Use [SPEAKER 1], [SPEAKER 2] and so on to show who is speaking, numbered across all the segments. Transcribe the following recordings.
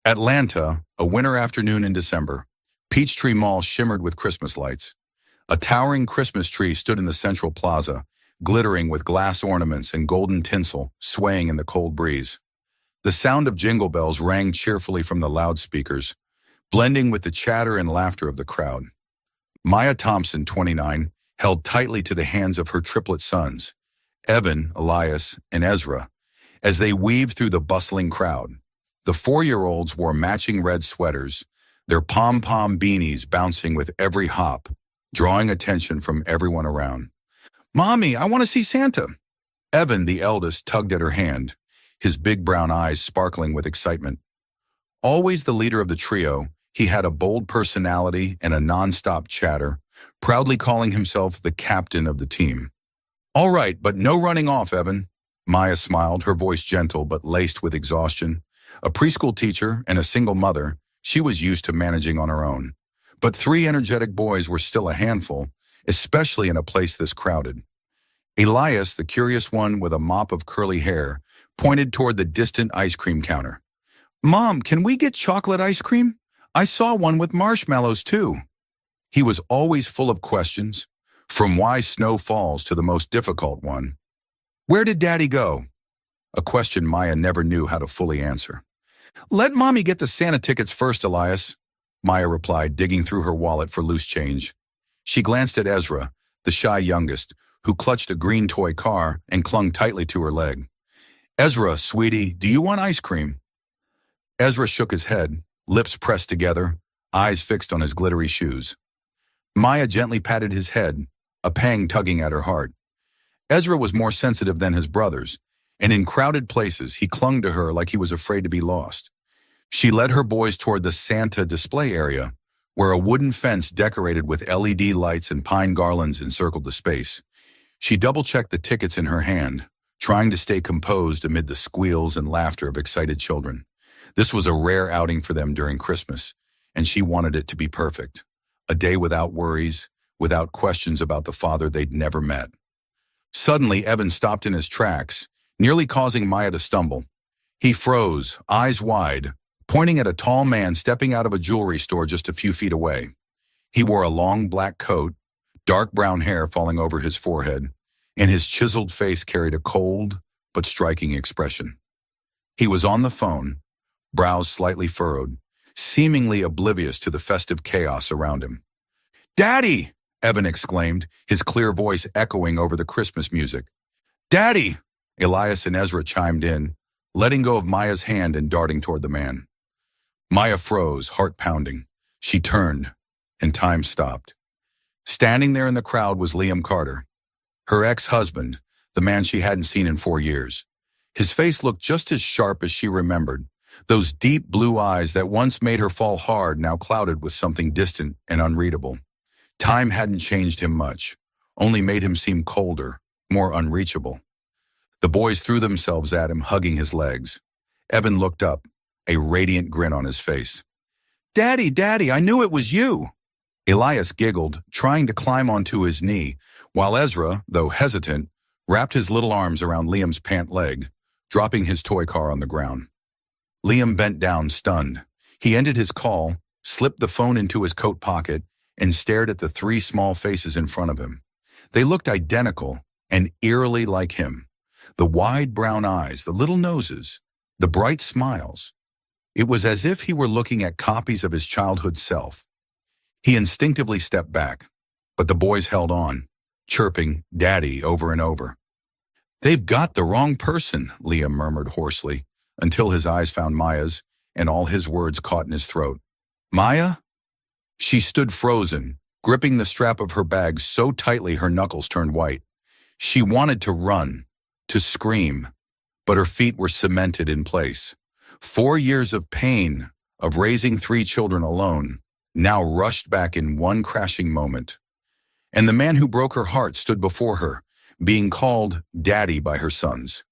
[SPEAKER 1] Atlanta, a winter afternoon in December. Peachtree Mall shimmered with Christmas lights. A towering Christmas tree stood in the central plaza, glittering with glass ornaments and golden tinsel swaying in the cold breeze. The sound of jingle bells rang cheerfully from the loudspeakers, blending with the chatter and laughter of the crowd. Maya Thompson, 29, held tightly to the hands of her triplet sons, Evan, Elias, and Ezra, as they weaved through the bustling crowd. The 4-year-olds wore matching red sweaters, their pom-pom beanies bouncing with every hop, drawing attention from everyone around. "Mommy, I want to see Santa." Evan, the eldest, tugged at her hand, his big brown eyes sparkling with excitement. Always the leader of the trio, he had a bold personality and a non-stop chatter, proudly calling himself the captain of the team. "All right, but no running off, Evan." Maya smiled, her voice gentle but laced with exhaustion. A preschool teacher and a single mother, she was used to managing on her own. But 3 energetic boys were still a handful, especially in a place this crowded. Elias, the curious one with a mop of curly hair, pointed toward the distant ice cream counter. "Mom, can we get chocolate ice cream? I saw one with marshmallows too." He was always full of questions, from why snow falls to the most difficult one. "Where did Daddy go?" A question Maya never knew how to fully answer. "Let Mommy get the Santa tickets first, Elias," Maya replied, digging through her wallet for loose change. She glanced at Ezra, the shy youngest, who clutched a green toy car and clung tightly to her leg. "Ezra, sweetie, do you want ice cream?" Ezra shook his head, lips pressed together, eyes fixed on his glittery shoes. Maya gently patted his head, a pang tugging at her heart. Ezra was more sensitive than his brothers, and in crowded places he clung to her like he was afraid to be lost. She led her boys toward the Santa display area, where a wooden fence decorated with LED lights and pine garlands encircled the space. She double-checked the tickets in her hand, trying to stay composed amid the squeals and laughter of excited children. This was a rare outing for them during Christmas, and she wanted it to be perfect. A day without worries, without questions about the father they'd never met. Suddenly, Evan stopped in his tracks, nearly causing Maya to stumble. He froze, eyes wide, pointing at a tall man stepping out of a jewelry store just a few feet away. He wore a long black coat, dark brown hair falling over his forehead, and his chiseled face carried a cold but striking expression. He was on the phone, brows slightly furrowed, seemingly oblivious to the festive chaos around him. "Daddy!" Evan exclaimed, his clear voice echoing over the Christmas music. "Daddy!" Elias and Ezra chimed in, letting go of Maya's hand and darting toward the man. Maya froze, heart pounding. She turned, and time stopped. Standing there in the crowd was Liam Carter, her ex-husband, the man she hadn't seen in 4 years. His face looked just as sharp as she remembered. Those deep blue eyes that once made her fall hard now clouded with something distant and unreadable. Time hadn't changed him much, only made him seem colder, more unreachable. The boys threw themselves at him, hugging his legs. Evan looked up, a radiant grin on his face. "Daddy, Daddy, I knew it was you." Elias giggled, trying to climb onto his knee, while Ezra, though hesitant, wrapped his little arms around Liam's pant leg, dropping his toy car on the ground. Liam bent down, stunned. He ended his call, slipped the phone into his coat pocket, and stared at the 3 small faces in front of him. They looked identical and eerily like him. The wide brown eyes, the little noses, the bright smiles. It was as if he were looking at copies of his childhood self. He instinctively stepped back, but the boys held on, chirping "Daddy" over and over. "They've got the wrong person," Liam murmured hoarsely, until his eyes found Maya's, and all his words caught in his throat. "Maya?" She stood frozen, gripping the strap of her bag so tightly her knuckles turned white. She wanted to run, to scream, but her feet were cemented in place. 4 years of pain, of raising 3 children alone, now rushed back in one crashing moment. And the man who broke her heart stood before her, being called Daddy by her sons.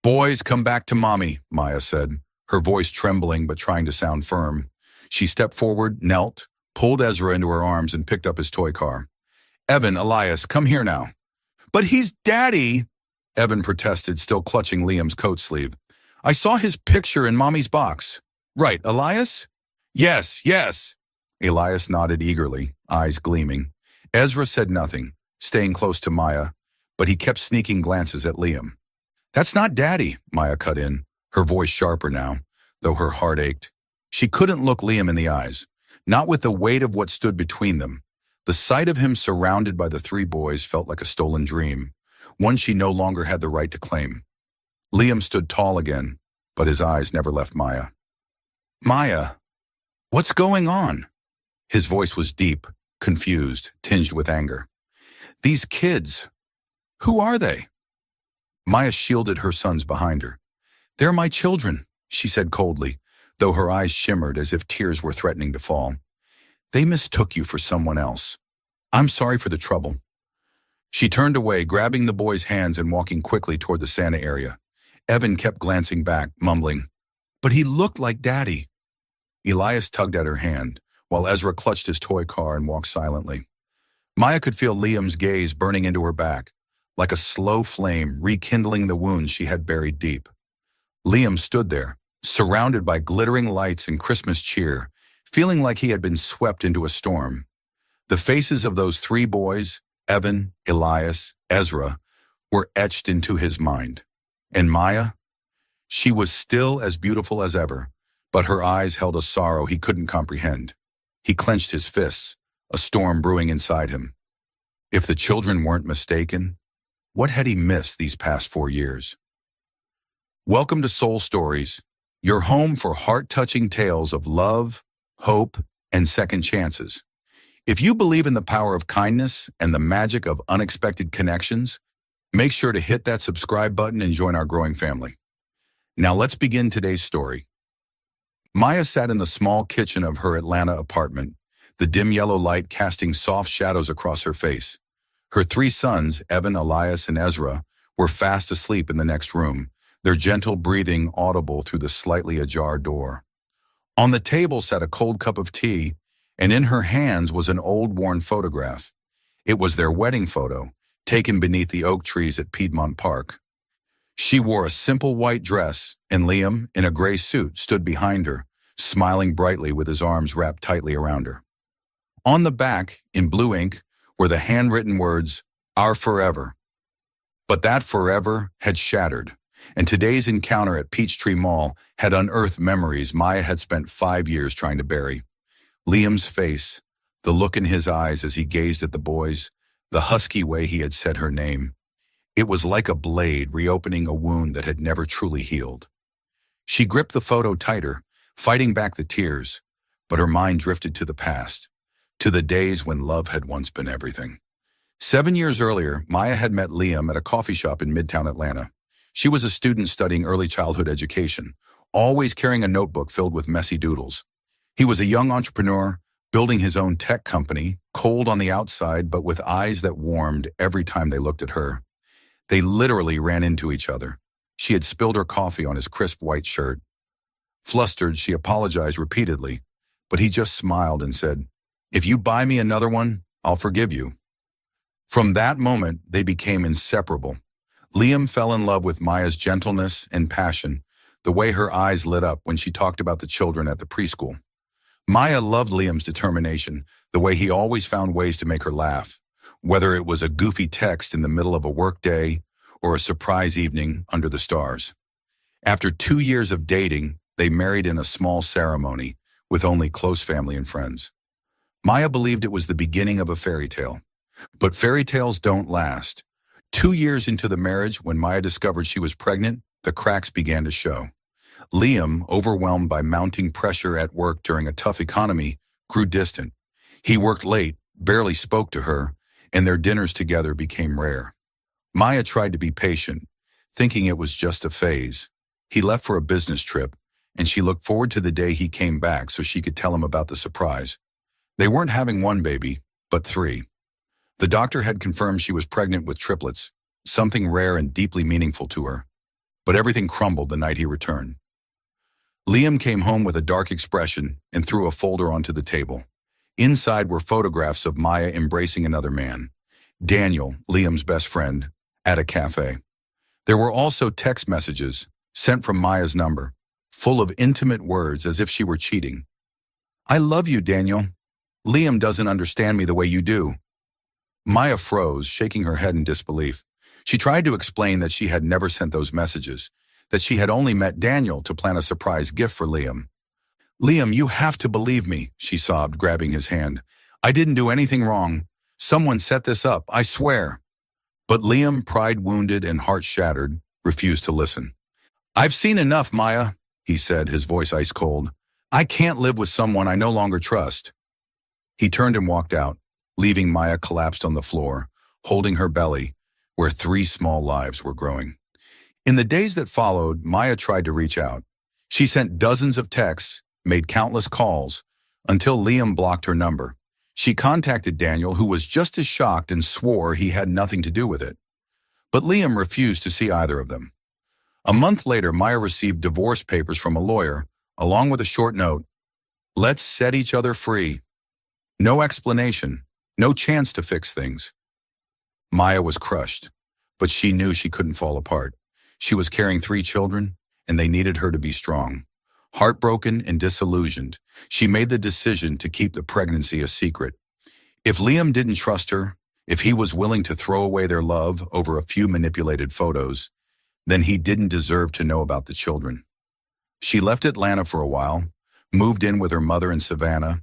[SPEAKER 1] "Boys, come back to Mommy," Maya said, her voice trembling but trying to sound firm. She stepped forward, knelt, pulled Ezra into her arms, and picked up his toy car. "Evan, Elias, come here now." "But he's Daddy," Evan protested, still clutching Liam's coat sleeve. "I saw his picture in Mommy's box." Right, Elias? Yes, yes. Elias nodded eagerly, eyes gleaming. Ezra said nothing, staying close to Maya, but he kept sneaking glances at Liam. That's not Daddy, Maya cut in, her voice sharper now, though her heart ached. She couldn't look Liam in the eyes, not with the weight of what stood between them. The sight of him surrounded by the three boys felt like a stolen dream, one she no longer had the right to claim. Liam stood tall again, but his eyes never left Maya. Maya, what's going on? His voice was deep, confused, tinged with anger. These kids, who are they? Maya shielded her sons behind her. They're my children, she said coldly, though her eyes shimmered as if tears were threatening to fall. They mistook you for someone else. I'm sorry for the trouble. She turned away, grabbing the boys' hands and walking quickly toward the Santa area. Evan kept glancing back, mumbling, "But he looked like Daddy." Elias tugged at her hand, while Ezra clutched his toy car and walked silently. Maya could feel Liam's gaze burning into her back, like a slow flame rekindling the wounds she had buried deep. Liam stood there, surrounded by glittering lights and Christmas cheer, feeling like he had been swept into a storm. The faces of those three boys, Evan, Elias, Ezra, were etched into his mind. And Maya? She was still as beautiful as ever, but her eyes held a sorrow he couldn't comprehend. He clenched his fists, a storm brewing inside him. If the children weren't mistaken, what had he missed these past 4 years? Welcome to Soul Stories, your home for heart-touching tales of love, hope, and second chances. If you believe in the power of kindness and the magic of unexpected connections, make sure to hit that subscribe button and join our growing family. Now let's begin today's story. Maya sat in the small kitchen of her Atlanta apartment, the dim yellow light casting soft shadows across her face. Her three sons, Evan, Elias, and Ezra, were fast asleep in the next room, their gentle breathing audible through the slightly ajar door. On the table sat a cold cup of tea, and in her hands was an old worn photograph. It was their wedding photo, taken beneath the oak trees at Piedmont Park. She wore a simple white dress, and Liam, in a gray suit, stood behind her, smiling brightly with his arms wrapped tightly around her. On the back, in blue ink, were the handwritten words, "Our forever." But that forever had shattered, and today's encounter at Peachtree Mall had unearthed memories Maya had spent 5 years trying to bury. Liam's face, the look in his eyes as he gazed at the boys, the husky way he had said her name. It was like a blade reopening a wound that had never truly healed. She gripped the photo tighter, fighting back the tears, but her mind drifted to the past, to the days when love had once been everything. 7 years earlier, Maya had met Liam at a coffee shop in Midtown Atlanta. She was a student studying early childhood education, always carrying a notebook filled with messy doodles. He was a young entrepreneur, building his own tech company, cold on the outside but with eyes that warmed every time they looked at her. They literally ran into each other. She had spilled her coffee on his crisp white shirt. Flustered, she apologized repeatedly, but he just smiled and said, "If you buy me another one, I'll forgive you." From that moment, they became inseparable. Liam fell in love with Maya's gentleness and passion, the way her eyes lit up when she talked about the children at the preschool. Maya loved Liam's determination, the way he always found ways to make her laugh, whether it was a goofy text in the middle of a workday or a surprise evening under the stars. After 2 years of dating, they married in a small ceremony with only close family and friends. Maya believed it was the beginning of a fairy tale. But fairy tales don't last. 2 years into the marriage, when Maya discovered she was pregnant, the cracks began to show. Liam, overwhelmed by mounting pressure at work during a tough economy, grew distant. He worked late, barely spoke to her, and their dinners together became rare. Maya tried to be patient, thinking it was just a phase. He left for a business trip, and she looked forward to the day he came back so she could tell him about the surprise. They weren't having one baby, but 3. The doctor had confirmed she was pregnant with triplets, something rare and deeply meaningful to her. But everything crumbled the night he returned. Liam came home with a dark expression and threw a folder onto the table. Inside were photographs of Maya embracing another man, Daniel, Liam's best friend, at a cafe. There were also text messages, sent from Maya's number. full of intimate words as if she were cheating. "I love you, Daniel. Liam doesn't understand me the way you do." Maya froze, shaking her head in disbelief. She tried to explain that she had never sent those messages, that she had only met Daniel to plan a surprise gift for Liam. "Liam, you have to believe me," she sobbed, grabbing his hand. "I didn't do anything wrong. Someone set this up, I swear." But Liam, pride wounded and heart shattered, refused to listen. "I've seen enough, Maya," he said, his voice ice cold. "I can't live with someone I no longer trust." He turned and walked out, leaving Maya collapsed on the floor, holding her belly, where 3 small lives were growing. In the days that followed, Maya tried to reach out. She sent dozens of texts, made countless calls, until Liam blocked her number. She contacted Daniel, who was just as shocked and swore he had nothing to do with it. But Liam refused to see either of them. A month later, Maya received divorce papers from a lawyer, along with a short note. "Let's set each other free." No explanation, no chance to fix things. Maya was crushed, but she knew she couldn't fall apart. She was carrying 3 children, and they needed her to be strong. Heartbroken and disillusioned, she made the decision to keep the pregnancy a secret. If Liam didn't trust her, if he was willing to throw away their love over a few manipulated photos, then he didn't deserve to know about the children. She left Atlanta for a while, moved in with her mother in Savannah,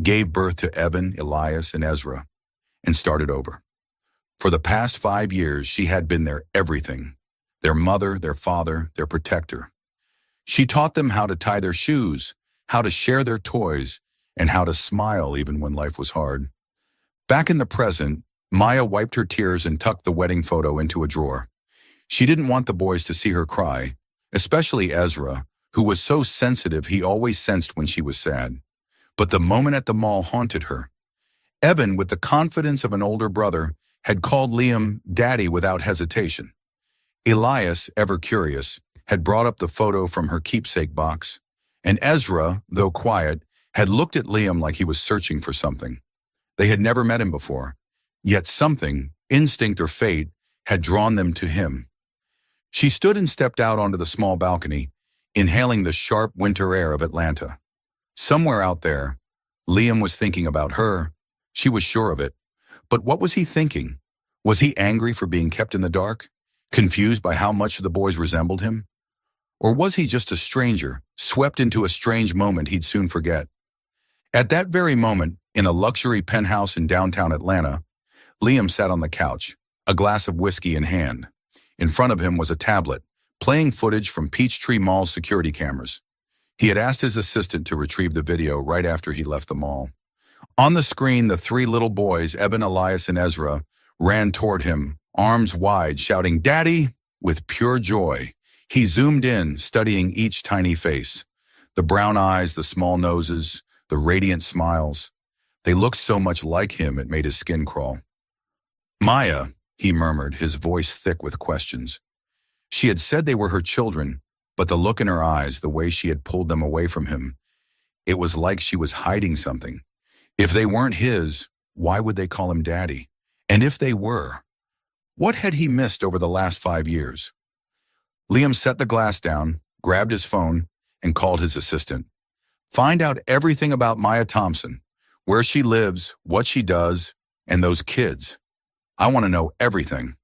[SPEAKER 1] gave birth to Evan, Elias, and Ezra, and started over. For the past 5 years, she had been their everything, their mother, their father, their protector. She taught them how to tie their shoes, how to share their toys, and how to smile even when life was hard. Back in the present, Maya wiped her tears and tucked the wedding photo into a drawer. She didn't want the boys to see her cry, especially Ezra, who was so sensitive he always sensed when she was sad. But the moment at the mall haunted her. Evan, with the confidence of an older brother, had called Liam Daddy without hesitation. Elias, ever curious, had brought up the photo from her keepsake box, and Ezra, though quiet, had looked at Liam like he was searching for something. They had never met him before, yet something, instinct or fate, had drawn them to him. She stood and stepped out onto the small balcony, inhaling the sharp winter air of Atlanta. Somewhere out there, Liam was thinking about her. She was sure of it. But what was he thinking? Was he angry for being kept in the dark, confused by how much the boys resembled him? Or was he just a stranger, swept into a strange moment he'd soon forget? At that very moment, in a luxury penthouse in downtown Atlanta, Liam sat on the couch, a glass of whiskey in hand. In front of him was a tablet, playing footage from Peachtree Mall's security cameras. He had asked his assistant to retrieve the video right after he left the mall. On the screen, the 3 little boys, Evan, Elias, and Ezra, ran toward him, arms wide, shouting, "Daddy!" with pure joy. He zoomed in, studying each tiny face. The brown eyes, the small noses, the radiant smiles. They looked so much like him it made his skin crawl. "Maya," he murmured, his voice thick with questions. She had said they were her children, but the look in her eyes, the way she had pulled them away from him, it was like she was hiding something. If they weren't his, why would they call him Daddy? And if they were, what had he missed over the last 5 years? Liam set the glass down, grabbed his phone, and called his assistant. "Find out everything about Maya Thompson, where she lives, what she does, and those kids. I want to know everything."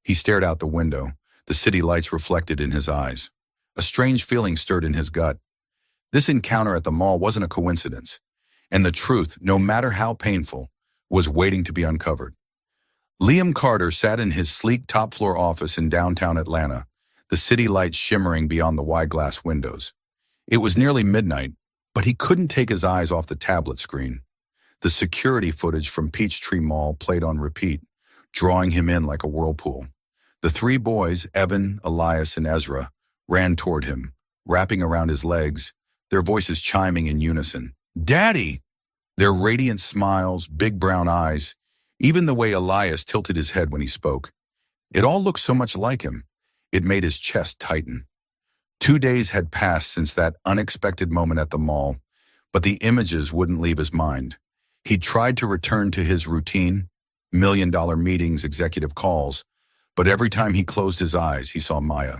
[SPEAKER 1] He stared out the window, the city lights reflected in his eyes. A strange feeling stirred in his gut. This encounter at the mall wasn't a coincidence, and the truth, no matter how painful, was waiting to be uncovered. Liam Carter sat in his sleek top-floor office in downtown Atlanta, the city lights shimmering beyond the wide glass windows. It was nearly midnight, but he couldn't take his eyes off the tablet screen. The security footage from Peachtree Mall played on repeat, drawing him in like a whirlpool. The 3 boys, Evan, Elias, and Ezra, ran toward him, wrapping around his legs, their voices chiming in unison. "Daddy!" Their radiant smiles, big brown eyes, even the way Elias tilted his head when he spoke. It all looked so much like him. It made his chest tighten. 2 days had passed since that unexpected moment at the mall, but the images wouldn't leave his mind. He tried to return to his routine, million-dollar meetings, executive calls, but every time he closed his eyes, he saw Maya.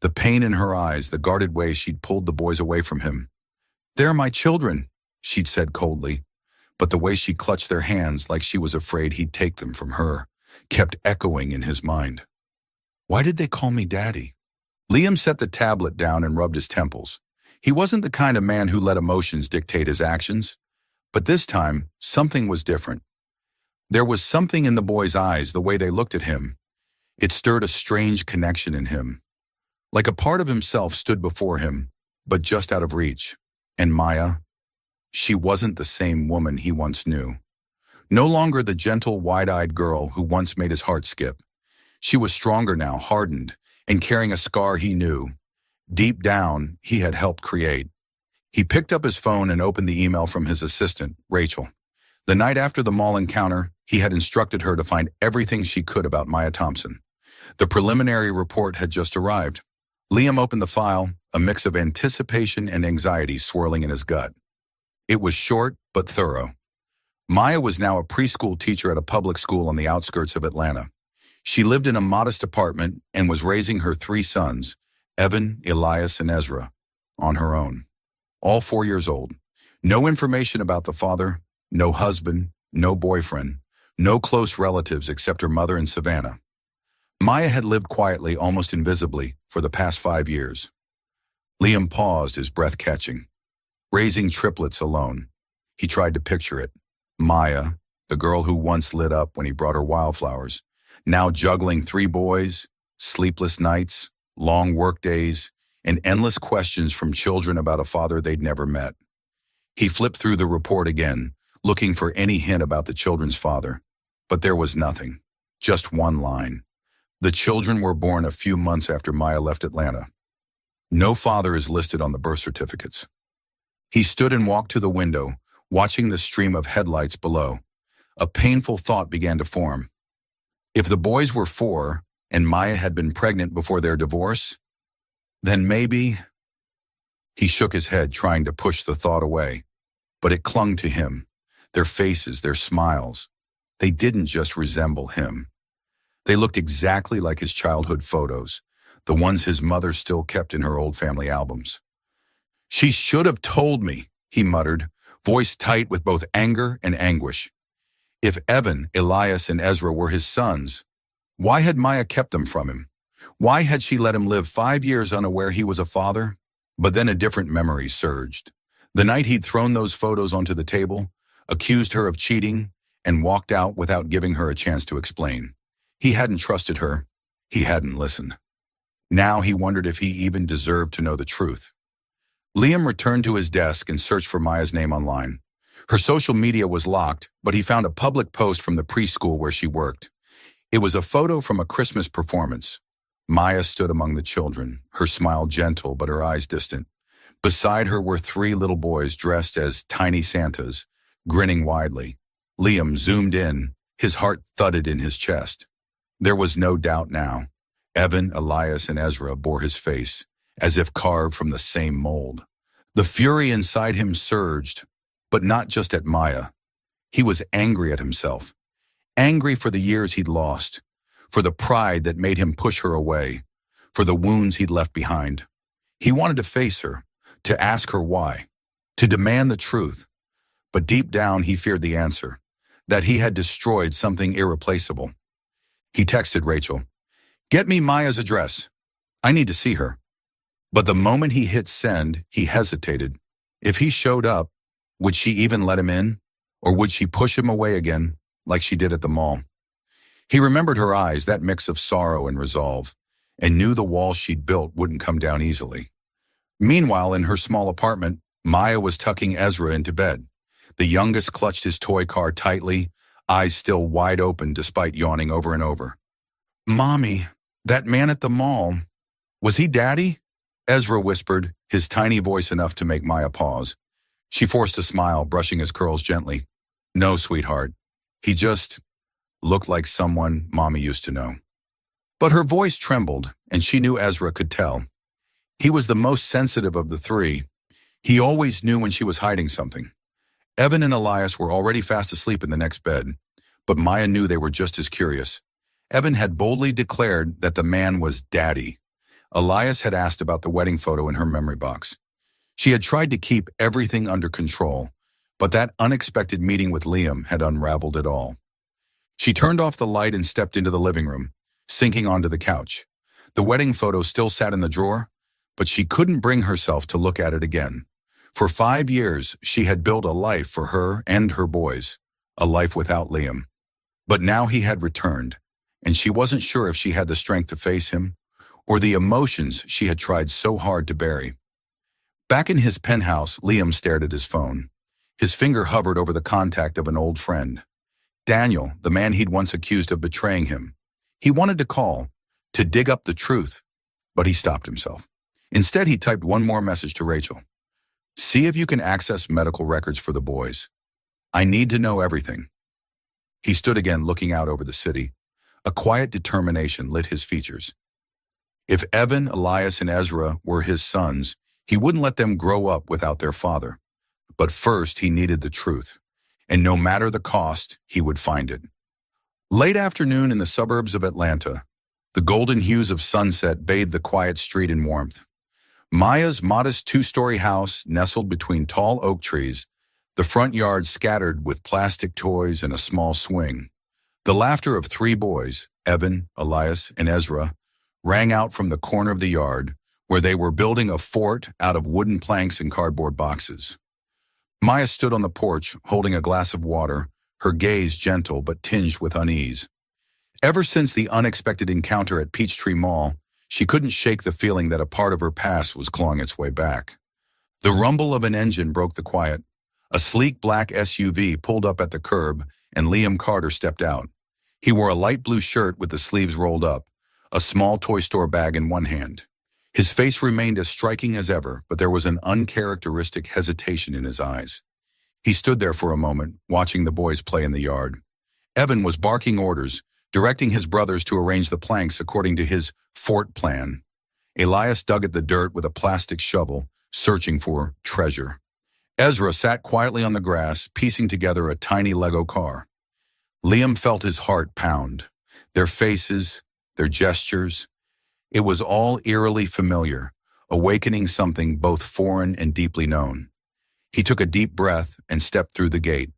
[SPEAKER 1] The pain in her eyes, the guarded way she'd pulled the boys away from him. "They're my children," she'd said coldly, but the way she clutched their hands like she was afraid he'd take them from her kept echoing in his mind. Why did they call me Daddy? Liam set the tablet down and rubbed his temples. He wasn't the kind of man who let emotions dictate his actions, but this time, something was different. There was something in the boys' eyes, the way they looked at him. It stirred a strange connection in him. Like a part of himself stood before him, but just out of reach. And Maya, she wasn't the same woman he once knew. No longer the gentle, wide-eyed girl who once made his heart skip. She was stronger now, hardened, and carrying a scar he knew. Deep down, he had helped create. He picked up his phone and opened the email from his assistant, Rachel. The night after the mall encounter, he had instructed her to find everything she could about Maya Thompson. The preliminary report had just arrived. Liam opened the file, a mix of anticipation and anxiety swirling in his gut. It was short but thorough. Maya was now a preschool teacher at a public school on the outskirts of Atlanta. She lived in a modest apartment and was raising her 3 sons, Evan, Elias, and Ezra, on her own. All 4 years old. No information about the father, no husband, no boyfriend, no close relatives except her mother and Savannah. Maya had lived quietly, almost invisibly, for the past 5 years. Liam paused, his breath catching. Raising triplets alone. He tried to picture it. Maya, the girl who once lit up when he brought her wildflowers, now juggling 3 boys, sleepless nights, long work days, and endless questions from children about a father they'd never met. He flipped through the report again, looking for any hint about the children's father. But there was nothing. Just one line. The children were born a few months after Maya left Atlanta. No father is listed on the birth certificates. He stood and walked to the window, watching the stream of headlights below. A painful thought began to form. If the boys were 4 and Maya had been pregnant before their divorce, then maybe... He shook his head, trying to push the thought away, but it clung to him. Their faces, their smiles, they didn't just resemble him. They looked exactly like his childhood photos, the ones his mother still kept in her old family albums. "She should have told me," he muttered, voice tight with both anger and anguish. If Evan, Elias, and Ezra were his sons, why had Maya kept them from him? Why had she let him live 5 years unaware he was a father? But then a different memory surged. The night he'd thrown those photos onto the table, accused her of cheating, and walked out without giving her a chance to explain. He hadn't trusted her. He hadn't listened. Now he wondered if he even deserved to know the truth. Liam returned to his desk and searched for Maya's name online. Her social media was locked, but he found a public post from the preschool where she worked. It was a photo from a Christmas performance. Maya stood among the children, her smile gentle but her eyes distant. Beside her were 3 little boys dressed as tiny Santas, grinning widely. Liam zoomed in, his heart thudded in his chest. There was no doubt now. Evan, Elias, and Ezra bore his face, as if carved from the same mold. The fury inside him surged, but not just at Maya. He was angry at himself. Angry for the years he'd lost, for the pride that made him push her away, for the wounds he'd left behind. He wanted to face her, to ask her why, to demand the truth. But deep down he feared the answer, that he had destroyed something irreplaceable. He texted Rachel, "Get me Maya's address. I need to see her." But the moment he hit send, he hesitated. If he showed up, would she even let him in? Or would she push him away again, like she did at the mall? He remembered her eyes, that mix of sorrow and resolve, and knew the walls she'd built wouldn't come down easily. Meanwhile, in her small apartment, Maya was tucking Ezra into bed. The youngest clutched his toy car tightly, eyes still wide open despite yawning over and over. "Mommy, that man at the mall, was he Daddy?" Ezra whispered, his tiny voice enough to make Maya pause. She forced a smile, brushing his curls gently. "No, sweetheart. He just looked like someone Mommy used to know." But her voice trembled, and she knew Ezra could tell. He was the most sensitive of the 3. He always knew when she was hiding something. Evan and Elias were already fast asleep in the next bed, but Maya knew they were just as curious. Evan had boldly declared that the man was Daddy. Elias had asked about the wedding photo in her memory box. She had tried to keep everything under control, but that unexpected meeting with Liam had unraveled it all. She turned off the light and stepped into the living room, sinking onto the couch. The wedding photo still sat in the drawer, but she couldn't bring herself to look at it again. For 5 years, she had built a life for her and her boys, a life without Liam. But now he had returned, and she wasn't sure if she had the strength to face him, or the emotions she had tried so hard to bury. Back in his penthouse, Liam stared at his phone. His finger hovered over the contact of an old friend. Daniel, the man he'd once accused of betraying him. He wanted to call, to dig up the truth, but he stopped himself. Instead, he typed one more message to Rachel. See if you can access medical records for the boys. I need to know everything. He stood again, looking out over the city. A quiet determination lit his features. If Evan, Elias, and Ezra were his sons, he wouldn't let them grow up without their father. But first, he needed the truth. And no matter the cost, he would find it. Late afternoon in the suburbs of Atlanta, the golden hues of sunset bathed the quiet street in warmth. Maya's modest 2-story house nestled between tall oak trees, the front yard scattered with plastic toys and a small swing. The laughter of 3 boys, Evan, Elias, and Ezra, rang out from the corner of the yard, where they were building a fort out of wooden planks and cardboard boxes. Maya stood on the porch, holding a glass of water, her gaze gentle but tinged with unease. Ever since the unexpected encounter at Peachtree Mall, she couldn't shake the feeling that a part of her past was clawing its way back. The rumble of an engine broke the quiet. A sleek black SUV pulled up at the curb, and Liam Carter stepped out. He wore a light blue shirt with the sleeves rolled up, a small toy store bag in one hand. His face remained as striking as ever, but there was an uncharacteristic hesitation in his eyes. He stood there for a moment, watching the boys play in the yard. Evan was barking orders, directing his brothers to arrange the planks according to his fort plan. Elias dug at the dirt with a plastic shovel, searching for treasure. Ezra sat quietly on the grass, piecing together a tiny Lego car. Liam felt his heart pound. Their faces, their gestures, it was all eerily familiar, awakening something both foreign and deeply known. He took a deep breath and stepped through the gate.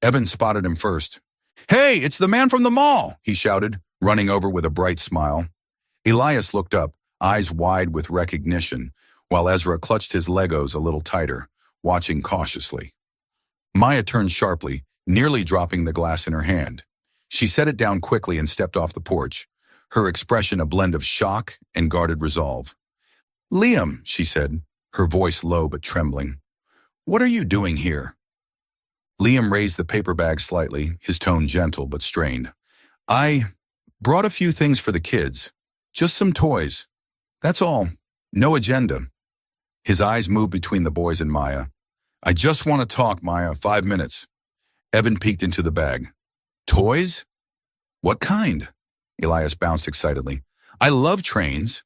[SPEAKER 1] Evan spotted him first. "Hey, it's the man from the mall!" he shouted, running over with a bright smile. Elias looked up, eyes wide with recognition, while Ezra clutched his Legos a little tighter, watching cautiously. Maya turned sharply, nearly dropping the glass in her hand. She set it down quickly and stepped off the porch, her expression a blend of shock and guarded resolve. "Liam," she said, her voice low but trembling. "What are you doing here?" Liam raised the paper bag slightly, his tone gentle but strained. "I brought a few things for the kids. Just some toys. That's all. No agenda." His eyes moved between the boys and Maya. "I just want to talk, Maya. 5 minutes." Evan peeked into the bag. "Toys? What kind?" Elias bounced excitedly. "I love trains."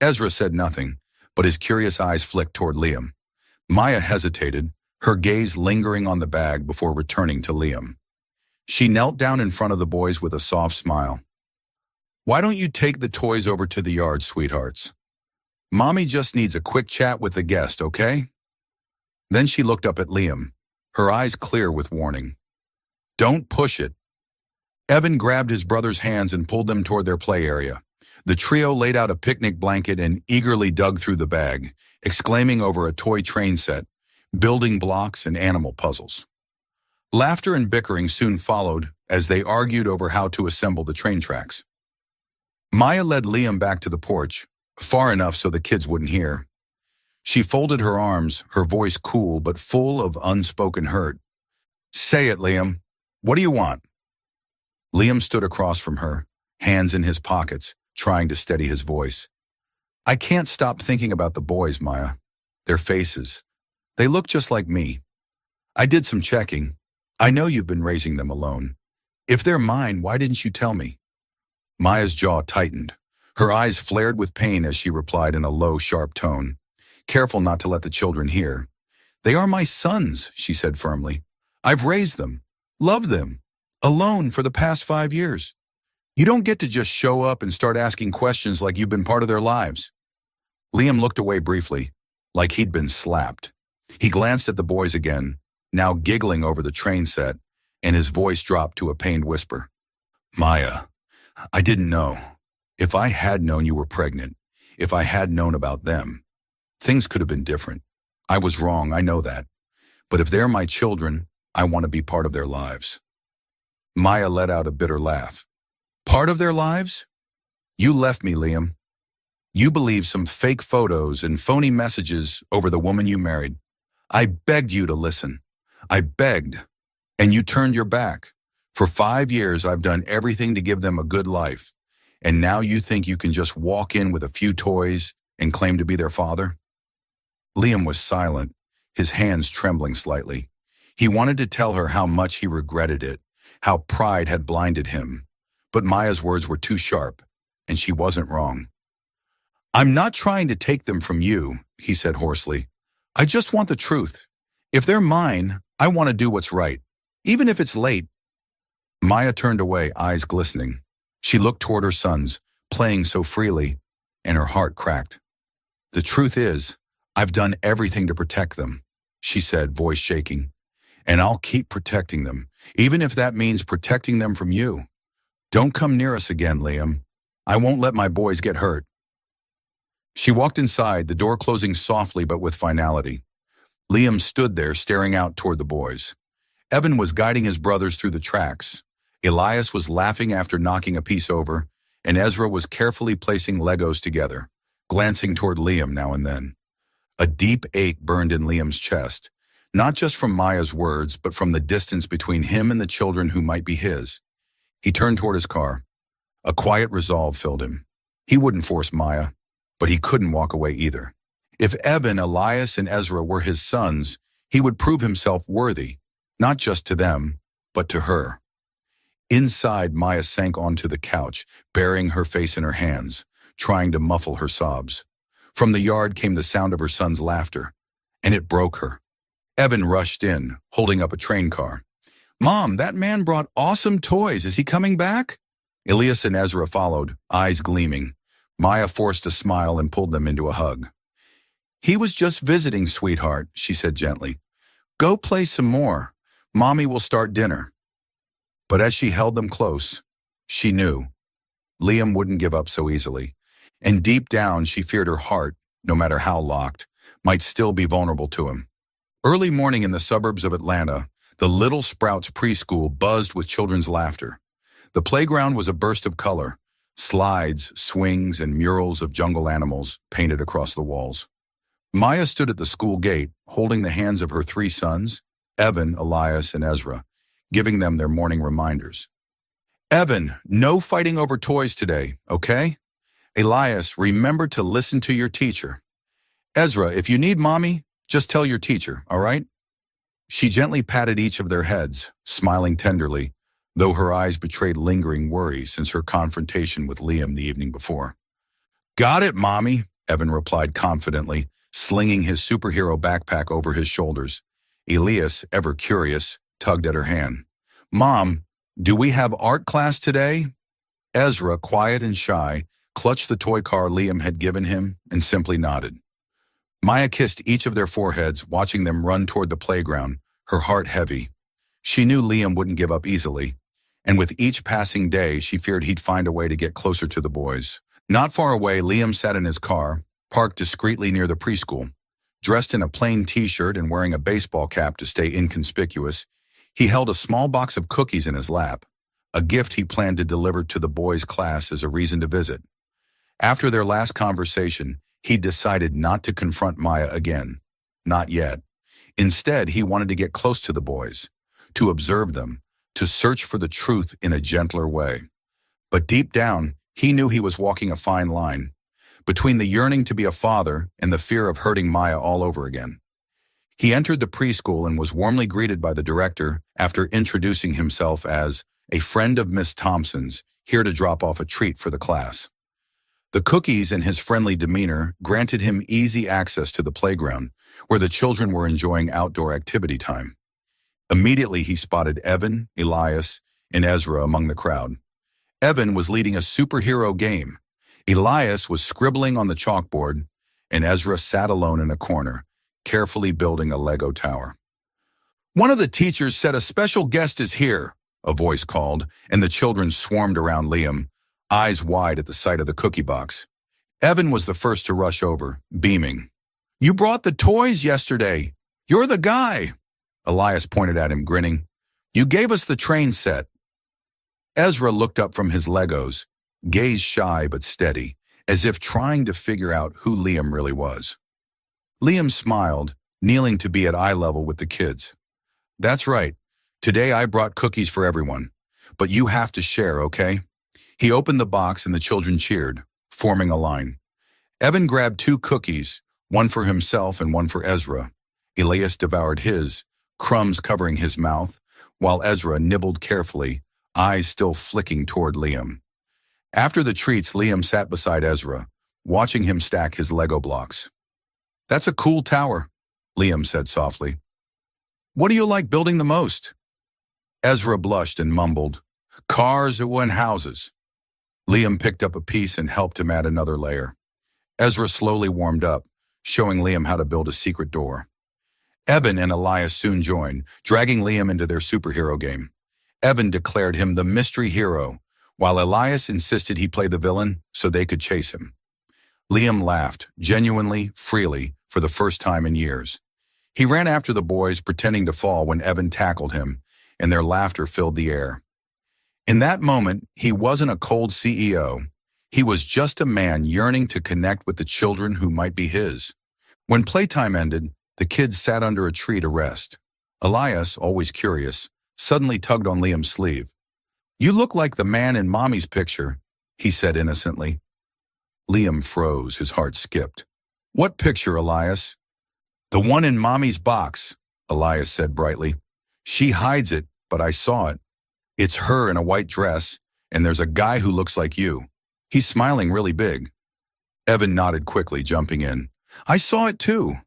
[SPEAKER 1] Ezra said nothing, but his curious eyes flicked toward Liam. Maya hesitated, her gaze lingering on the bag before returning to Liam. She knelt down in front of the boys with a soft smile. "Why don't you take the toys over to the yard, sweethearts? Mommy just needs a quick chat with the guest, okay?" Then she looked up at Liam, her eyes clear with warning. "Don't push it." Evan grabbed his brother's hands and pulled them toward their play area. The trio laid out a picnic blanket and eagerly dug through the bag, exclaiming over a toy train set, building blocks, and animal puzzles. Laughter and bickering soon followed as they argued over how to assemble the train tracks. Maya led Liam back to the porch, far enough so the kids wouldn't hear. She folded her arms, her voice cool but full of unspoken hurt. "Say it, Liam. What do you want?" Liam stood across from her, hands in his pockets, trying to steady his voice. "I can't stop thinking about the boys, Maya. Their faces. They look just like me. I did some checking. I know you've been raising them alone. If they're mine, why didn't you tell me?" Maya's jaw tightened. Her eyes flared with pain as she replied in a low, sharp tone, careful not to let the children hear. "They are my sons," she said firmly. "I've raised them, loved them, alone for the past 5 years. You don't get to just show up and start asking questions like you've been part of their lives. Liam looked away briefly, like he'd been slapped. He glanced at the boys again, now giggling over the train set, and his voice dropped to a pained whisper. Maya, I didn't know. If I had known you were pregnant, if I had known about them, things could have been different. I was wrong, I know that. But if they're my children, I want to be part of their lives. Maya let out a bitter laugh. Part of their lives? You left me, Liam. You believed some fake photos and phony messages over the woman you married. I begged you to listen. I begged, and you turned your back. For 5 years, I've done everything to give them a good life. And now you think you can just walk in with a few toys and claim to be their father? Liam was silent, his hands trembling slightly. He wanted to tell her how much he regretted it, how pride had blinded him. But Maya's words were too sharp, and she wasn't wrong. I'm not trying to take them from you, he said hoarsely. I just want the truth. If they're mine, I want to do what's right, even if it's late. Maya turned away, eyes glistening. She looked toward her sons, playing so freely, and her heart cracked. The truth is, I've done everything to protect them, she said, voice shaking. And I'll keep protecting them, even if that means protecting them from you. Don't come near us again, Liam. I won't let my boys get hurt. She walked inside, the door closing softly but with finality. Liam stood there, staring out toward the boys. Evan was guiding his brothers through the tracks. Elias was laughing after knocking a piece over, and Ezra was carefully placing Legos together, glancing toward Liam now and then. A deep ache burned in Liam's chest, not just from Maya's words, but from the distance between him and the children who might be his. He turned toward his car. A quiet resolve filled him. He wouldn't force Maya, but he couldn't walk away either. If Evan, Elias, and Ezra were his sons, he would prove himself worthy, not just to them, but to her. Inside, Maya sank onto the couch, burying her face in her hands, trying to muffle her sobs. From the yard came the sound of her son's laughter, and it broke her. Evan rushed in, holding up a train car. Mom, that man brought awesome toys. Is he coming back? Elias and Ezra followed, eyes gleaming. Maya forced a smile and pulled them into a hug. He was just visiting, sweetheart, she said gently. Go play some more. Mommy will start dinner. But as she held them close, she knew Liam wouldn't give up so easily. And deep down, she feared her heart, no matter how locked, might still be vulnerable to him. Early morning in the suburbs of Atlanta, the Little Sprouts preschool buzzed with children's laughter. The playground was a burst of color, slides, swings, and murals of jungle animals painted across the walls. Maya stood at the school gate, holding the hands of her 3 sons, Evan, Elias, and Ezra, giving them their morning reminders. Evan, no fighting over toys today, okay? Elias, remember to listen to your teacher. Ezra, if you need mommy, just tell your teacher, all right? She gently patted each of their heads, smiling tenderly, though her eyes betrayed lingering worry since her confrontation with Liam the evening before. Got it, Mommy, Evan replied confidently, slinging his superhero backpack over his shoulders. Elias, ever curious, tugged at her hand. Mom, do we have art class today? Ezra, quiet and shy, clutched the toy car Liam had given him and simply nodded. Maya kissed each of their foreheads, watching them run toward the playground, her heart heavy. She knew Liam wouldn't give up easily, and with each passing day, she feared he'd find a way to get closer to the boys. Not far away, Liam sat in his car, parked discreetly near the preschool. Dressed in a plain t-shirt and wearing a baseball cap to stay inconspicuous, he held a small box of cookies in his lap, a gift he planned to deliver to the boys' class as a reason to visit. After their last conversation, he decided not to confront Maya again. Not yet. Instead, he wanted to get close to the boys, to observe them, to search for the truth in a gentler way. But deep down, he knew he was walking a fine line, between the yearning to be a father and the fear of hurting Maya all over again. He entered the preschool and was warmly greeted by the director after introducing himself as a friend of Miss Thompson's, here to drop off a treat for the class. The cookies and his friendly demeanor granted him easy access to the playground, where the children were enjoying outdoor activity time. Immediately he spotted Evan, Elias, and Ezra among the crowd. Evan was leading a superhero game. Elias was scribbling on the chalkboard, and Ezra sat alone in a corner, carefully building a Lego tower. "One of the teachers said a special guest is here," a voice called, and the children swarmed around Liam, eyes wide at the sight of the cookie box. Evan was the first to rush over, beaming. "You brought the toys yesterday. You're the guy." Elias pointed at him, grinning. "You gave us the train set." Ezra looked up from his Legos, gaze shy but steady, as if trying to figure out who Liam really was. Liam smiled, kneeling to be at eye level with the kids. "That's right. Today I brought cookies for everyone. But you have to share, okay?" He opened the box and the children cheered, forming a line. Evan grabbed 2 cookies, one for himself and one for Ezra. Elias devoured his, crumbs covering his mouth, while Ezra nibbled carefully, eyes still flicking toward Liam. After the treats, Liam sat beside Ezra, watching him stack his Lego blocks. "That's a cool tower," Liam said softly. "What do you like building the most?" Ezra blushed and mumbled, "Cars and houses." Liam picked up a piece and helped him add another layer. Ezra slowly warmed up, showing Liam how to build a secret door. Evan and Elias soon joined, dragging Liam into their superhero game. Evan declared him the mystery hero, while Elias insisted he play the villain so they could chase him. Liam laughed, genuinely, freely, for the first time in years. He ran after the boys, pretending to fall when Evan tackled him, and their laughter filled the air. In that moment, he wasn't a cold CEO. He was just a man yearning to connect with the children who might be his. When playtime ended, the kids sat under a tree to rest. Elias, always curious, suddenly tugged on Liam's sleeve. "You look like the man in Mommy's picture," he said innocently. Liam froze, his heart skipped. "What picture, Elias?" "The one in Mommy's box," Elias said brightly. "She hides it, but I saw it. It's her in a white dress, and there's a guy who looks like you. He's smiling really big." Evan nodded quickly, jumping in. "I saw it too.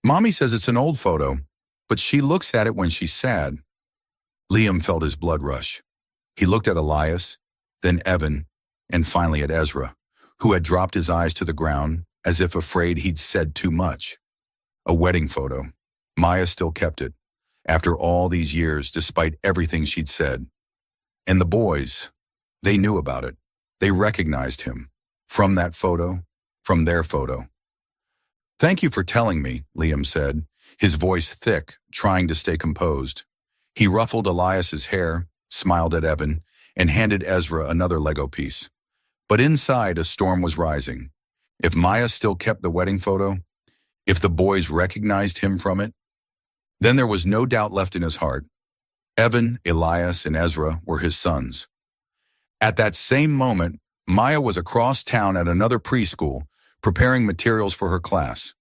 [SPEAKER 1] Mommy says it's an old photo, but she looks at it when she's sad." Liam felt his blood rush. He looked at Elias, then Evan, and finally at Ezra, who had dropped his eyes to the ground as if afraid he'd said too much. A wedding photo. Maya still kept it, after all these years, despite everything she'd said. And the boys, they knew about it. They recognized him. From that photo, from their photo. "Thank you for telling me," Liam said, his voice thick, trying to stay composed. He ruffled Elias's hair, smiled at Evan, and handed Ezra another Lego piece. But inside, a storm was rising. If Maya still kept the wedding photo, if the boys recognized him from it, then there was no doubt left in his heart. Evan, Elias, and Ezra were his sons. At that same moment, Maya was across town at another preschool, preparing materials for her class.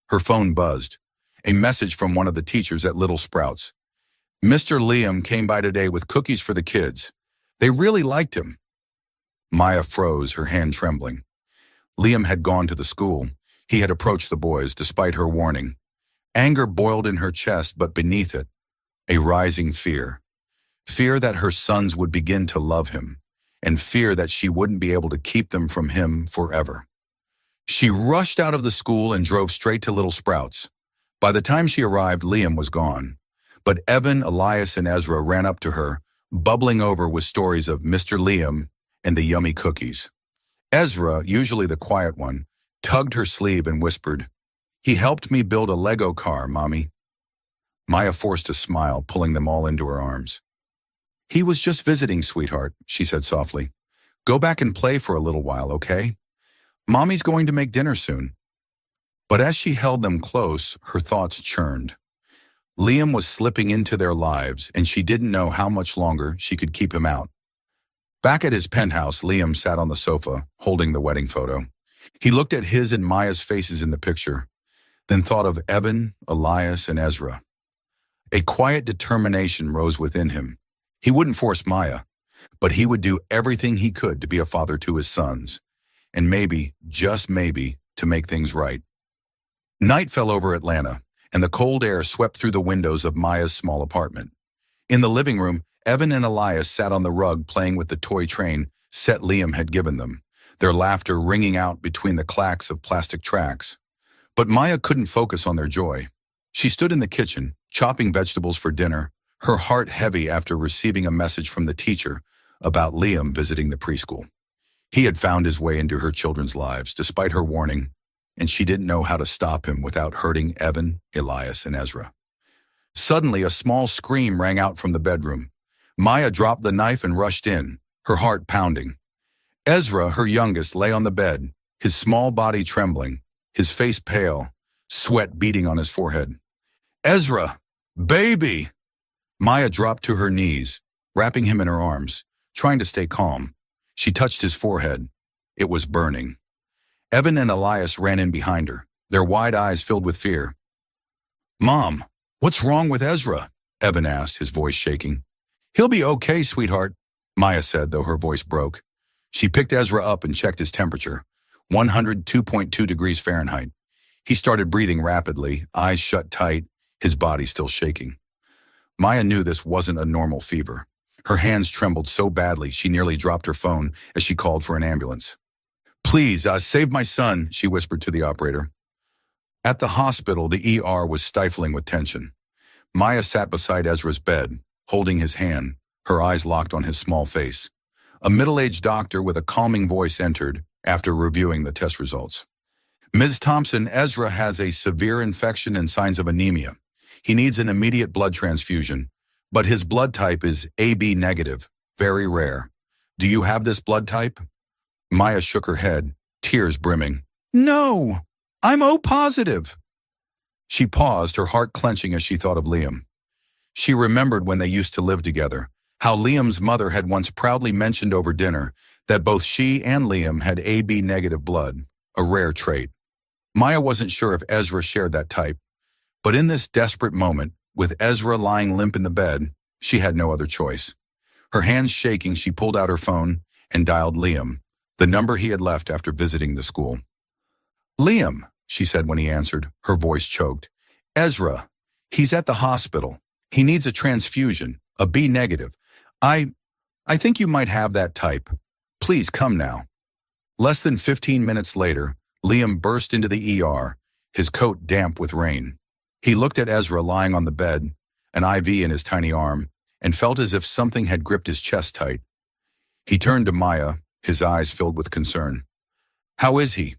[SPEAKER 1] Her phone buzzed. A message from one of the teachers at Little Sprouts. "Mr. Liam came by today with cookies for the kids. They really liked him." Maya froze, her hand trembling. Liam had gone to the school. He had approached the boys, despite her warning. Anger boiled in her chest, but beneath it, a rising fear. Fear that her sons would begin to love him, and fear that she wouldn't be able to keep them from him forever. She rushed out of the school and drove straight to Little Sprouts. By the time she arrived, Liam was gone. But Evan, Elias, and Ezra ran up to her, bubbling over with stories of Mr. Liam and the yummy cookies. Ezra, usually the quiet one, tugged her sleeve and whispered, "He helped me build a Lego car, Mommy." Maya forced a smile, pulling them all into her arms. "He was just visiting, sweetheart," she said softly. "Go back and play for a little while, okay? Mommy's going to make dinner soon." But as she held them close, her thoughts churned. Liam was slipping into their lives, and she didn't know how much longer she could keep him out. Back at his penthouse, Liam sat on the sofa, holding the wedding photo. He looked at his and Maya's faces in the picture, then thought of Evan, Elias, and Ezra. A quiet determination rose within him. He wouldn't force Maya, but he would do everything he could to be a father to his sons, and maybe, just maybe, to make things right. Night fell over Atlanta, and the cold air swept through the windows of Maya's small apartment. In the living room, Evan and Elias sat on the rug playing with the toy train, set Liam had given them, their laughter ringing out between the clacks of plastic tracks. But Maya couldn't focus on their joy. She stood in the kitchen, chopping vegetables for dinner, her heart heavy after receiving a message from the teacher about Liam visiting the preschool. He had found his way into her children's lives, despite her warning, and she didn't know how to stop him without hurting Evan, Elias, and Ezra. Suddenly, a small scream rang out from the bedroom. Maya dropped the knife and rushed in, her heart pounding. Ezra, her youngest, lay on the bed, his small body trembling, his face pale, sweat beading on his forehead. "Ezra! Baby!" Maya dropped to her knees, wrapping him in her arms, trying to stay calm. She touched his forehead. It was burning. Evan and Elias ran in behind her, their wide eyes filled with fear. "Mom, what's wrong with Ezra?" Evan asked, his voice shaking. "He'll be okay, sweetheart," Maya said, though her voice broke. She picked Ezra up and checked his temperature, 102.2 degrees Fahrenheit. He started breathing rapidly, eyes shut tight, his body still shaking. Maya knew this wasn't a normal fever. Her hands trembled so badly she nearly dropped her phone as she called for an ambulance. "Please, save my son," she whispered to the operator. At the hospital, the ER was stifling with tension. Maya sat beside Ezra's bed, holding his hand, her eyes locked on his small face. A middle-aged doctor with a calming voice entered after reviewing the test results. "Ms. Thompson, Ezra has a severe infection and signs of anemia. He needs an immediate blood transfusion, but his blood type is AB negative, very rare. Do you have this blood type?" Maya shook her head, tears brimming. "No, I'm O positive." She paused, her heart clenching as she thought of Liam. She remembered when they used to live together, how Liam's mother had once proudly mentioned over dinner that both she and Liam had AB negative blood, a rare trait. Maya wasn't sure if Ezra shared that type, but in this desperate moment, with Ezra lying limp in the bed, she had no other choice. Her hands shaking, she pulled out her phone and dialed Liam, the number he had left after visiting the school. "Liam," she said when he answered, her voice choked. "Ezra, he's at the hospital. He needs a transfusion, a B negative. I think you might have that type. Please come now." Less than 15 minutes later, Liam burst into the ER, his coat damp with rain. He looked at Ezra lying on the bed, an IV in his tiny arm, and felt as if something had gripped his chest tight. He turned to Maya, his eyes filled with concern. "How is he?"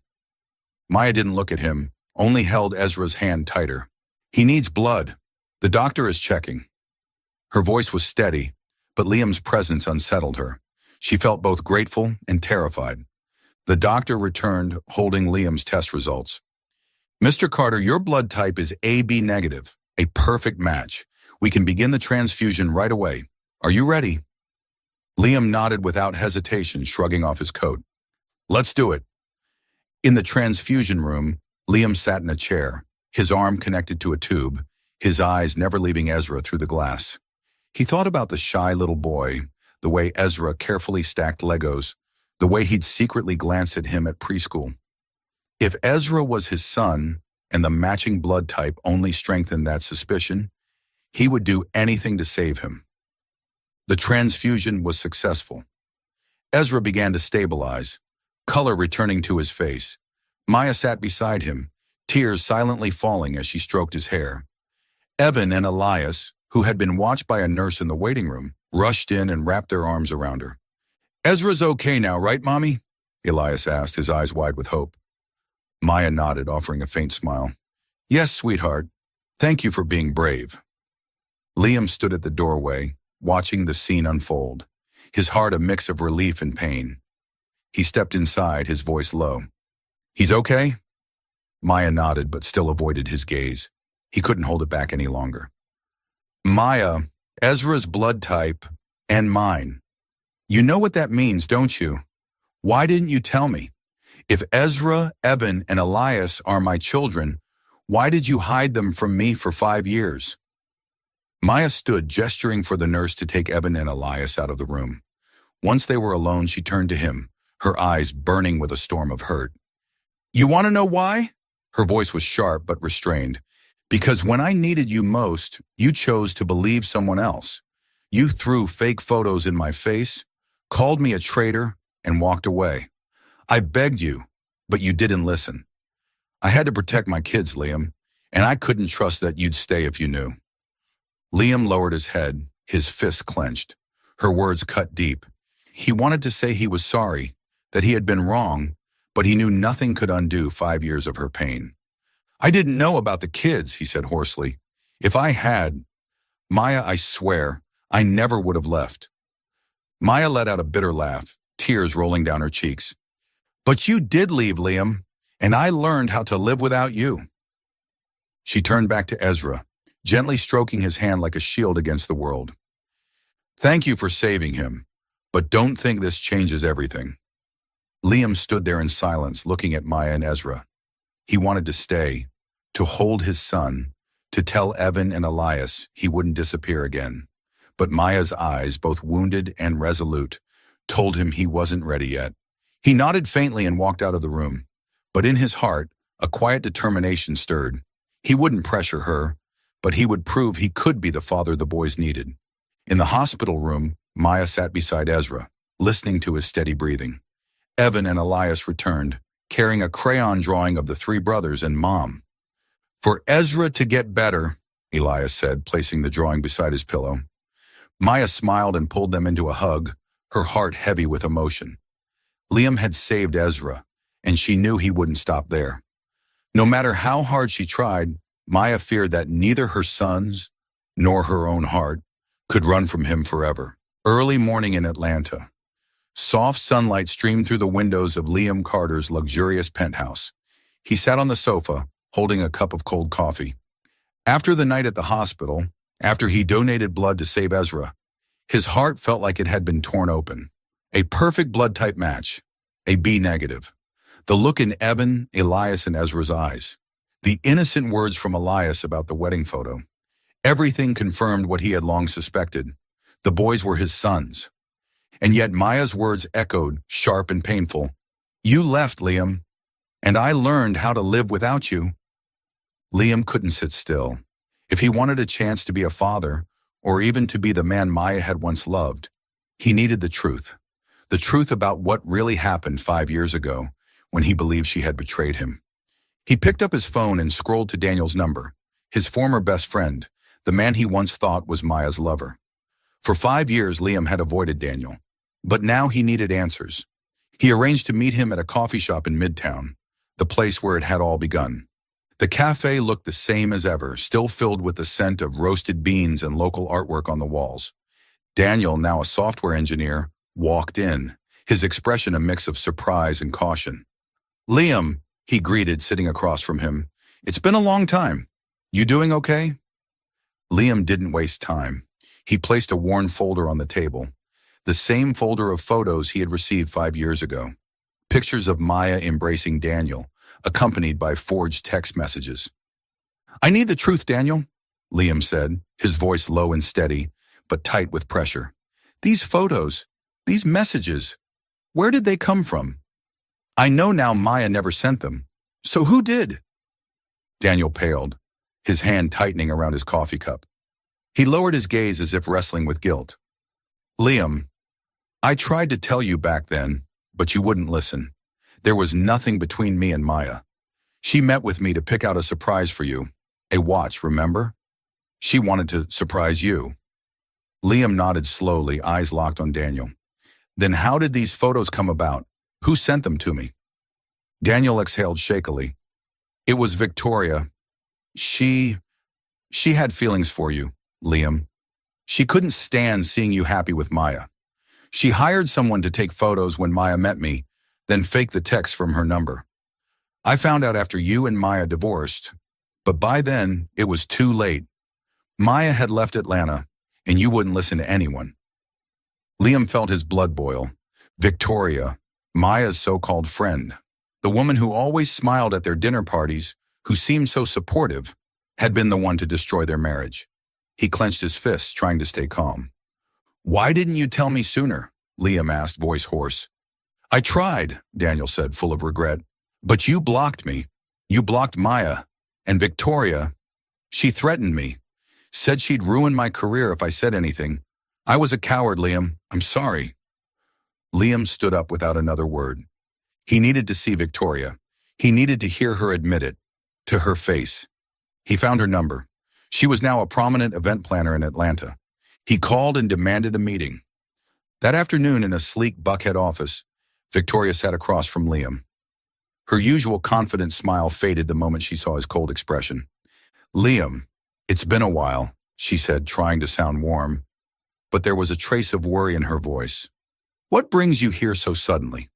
[SPEAKER 1] Maya didn't look at him, only held Ezra's hand tighter. "He needs blood. The doctor is checking." Her voice was steady, but Liam's presence unsettled her. She felt both grateful and terrified. The doctor returned, holding Liam's test results. "Mr. Carter, your blood type is AB negative, a perfect match. We can begin the transfusion right away. Are you ready?" Liam nodded without hesitation, shrugging off his coat. "Let's do it." In the transfusion room, Liam sat in a chair, his arm connected to a tube, his eyes never leaving Ezra through the glass. He thought about the shy little boy, the way Ezra carefully stacked Legos, the way he'd secretly glanced at him at preschool. If Ezra was his son, and the matching blood type only strengthened that suspicion, he would do anything to save him. The transfusion was successful. Ezra began to stabilize, color returning to his face. Maya sat beside him, tears silently falling as she stroked his hair. Evan and Elias, who had been watched by a nurse in the waiting room, rushed in and wrapped their arms around her. "Ezra's okay now, right, Mommy?" Elias asked, his eyes wide with hope. Maya nodded, offering a faint smile. "Yes, sweetheart. Thank you for being brave." Liam stood at the doorway, watching the scene unfold, his heart a mix of relief and pain. He stepped inside, his voice low. "He's okay?" Maya nodded, but still avoided his gaze. He couldn't hold it back any longer. "Maya, Ezra's blood type, and mine. You know what that means, don't you? Why didn't you tell me? If Ezra, Evan, and Elias are my children, why did you hide them from me for 5 years?" Maya stood, gesturing for the nurse to take Evan and Elias out of the room. Once they were alone, she turned to him, her eyes burning with a storm of hurt. "You want to know why?" Her voice was sharp but restrained. "Because when I needed you most, you chose to believe someone else. You threw fake photos in my face, called me a traitor, and walked away. I begged you, but you didn't listen. I had to protect my kids, Liam, and I couldn't trust that you'd stay if you knew. Liam lowered his head, his fists clenched. Her words cut deep. He wanted to say he was sorry, that he had been wrong, but he knew nothing could undo 5 years of her pain. I didn't know about the kids, he said hoarsely. If I had, Maya, I swear, I never would have left. Maya let out a bitter laugh, tears rolling down her cheeks. But you did leave, Liam, and I learned how to live without you. She turned back to Ezra, gently stroking his hand like a shield against the world. Thank you for saving him, but don't think this changes everything. Liam stood there in silence, looking at Maya and Ezra. He wanted to stay, to hold his son, to tell Evan and Elias he wouldn't disappear again. But Maya's eyes, both wounded and resolute, told him he wasn't ready yet. He nodded faintly and walked out of the room. But in his heart, a quiet determination stirred. He wouldn't pressure her, but he would prove he could be the father the boys needed. In the hospital room, Maya sat beside Ezra, listening to his steady breathing. Evan and Elias returned, carrying a crayon drawing of the three brothers and Mom. For Ezra to get better, Elias said, placing the drawing beside his pillow. Maya smiled and pulled them into a hug, her heart heavy with emotion. Liam had saved Ezra, and she knew he wouldn't stop there. No matter how hard she tried, Maya feared that neither her sons nor her own heart could run from him forever. Early morning in Atlanta. Soft sunlight streamed through the windows of Liam Carter's luxurious penthouse. He sat on the sofa, holding a cup of cold coffee. After the night at the hospital, after he donated blood to save Ezra, his heart felt like it had been torn open. A perfect blood type match, a B negative. The look in Evan, Elias, and Ezra's eyes. The innocent words from Elias about the wedding photo. Everything confirmed what he had long suspected. The boys were his sons. And yet Maya's words echoed, sharp and painful. You left, Liam, and I learned how to live without you. Liam couldn't sit still. If he wanted a chance to be a father, or even to be the man Maya had once loved, he needed the truth. The truth about what really happened 5 years ago, when he believed she had betrayed him. He picked up his phone and scrolled to Daniel's number, his former best friend, the man he once thought was Maya's lover. For 5 years, Liam had avoided Daniel, but now he needed answers. He arranged to meet him at a coffee shop in Midtown, the place where it had all begun. The cafe looked the same as ever, still filled with the scent of roasted beans and local artwork on the walls. Daniel, now a software engineer, walked in, his expression a mix of surprise and caution. Liam, he greeted, sitting across from him. It's been a long time. You doing okay? Liam didn't waste time. He placed a worn folder on the table, the same folder of photos he had received 5 years ago. Pictures of Maya embracing Daniel, accompanied by forged text messages. I need the truth, Daniel, Liam said, his voice low and steady, but tight with pressure. These photos, these messages, where did they come from? I know now Maya never sent them. So who did? Daniel paled, his hand tightening around his coffee cup. He lowered his gaze as if wrestling with guilt. Liam, I tried to tell you back then, but you wouldn't listen. There was nothing between me and Maya. She met with me to pick out a surprise for you. A watch, remember? She wanted to surprise you. Liam nodded slowly, eyes locked on Daniel. Then how did these photos come about? Who sent them to me? Daniel exhaled shakily. It was Victoria. She had feelings for you, Liam. She couldn't stand seeing you happy with Maya. She hired someone to take photos when Maya met me, then fake the text from her number. I found out after you and Maya divorced, but by then it was too late. Maya had left Atlanta, and you wouldn't listen to anyone. Liam felt his blood boil. Victoria, Maya's so-called friend, the woman who always smiled at their dinner parties, who seemed so supportive, had been the one to destroy their marriage. He clenched his fists, trying to stay calm. Why didn't you tell me sooner? Liam asked, voice hoarse. I tried, Daniel said, full of regret. But you blocked me. You blocked Maya. And Victoria, she threatened me. Said she'd ruin my career if I said anything. I was a coward, Liam. I'm sorry. Liam stood up without another word. He needed to see Victoria. He needed to hear her admit it, to her face. He found her number. She was now a prominent event planner in Atlanta. He called and demanded a meeting. That afternoon in a sleek Buckhead office, Victoria sat across from Liam. Her usual confident smile faded the moment she saw his cold expression. "Liam, it's been a while," she said, trying to sound warm, but there was a trace of worry in her voice. "What brings you here so suddenly?"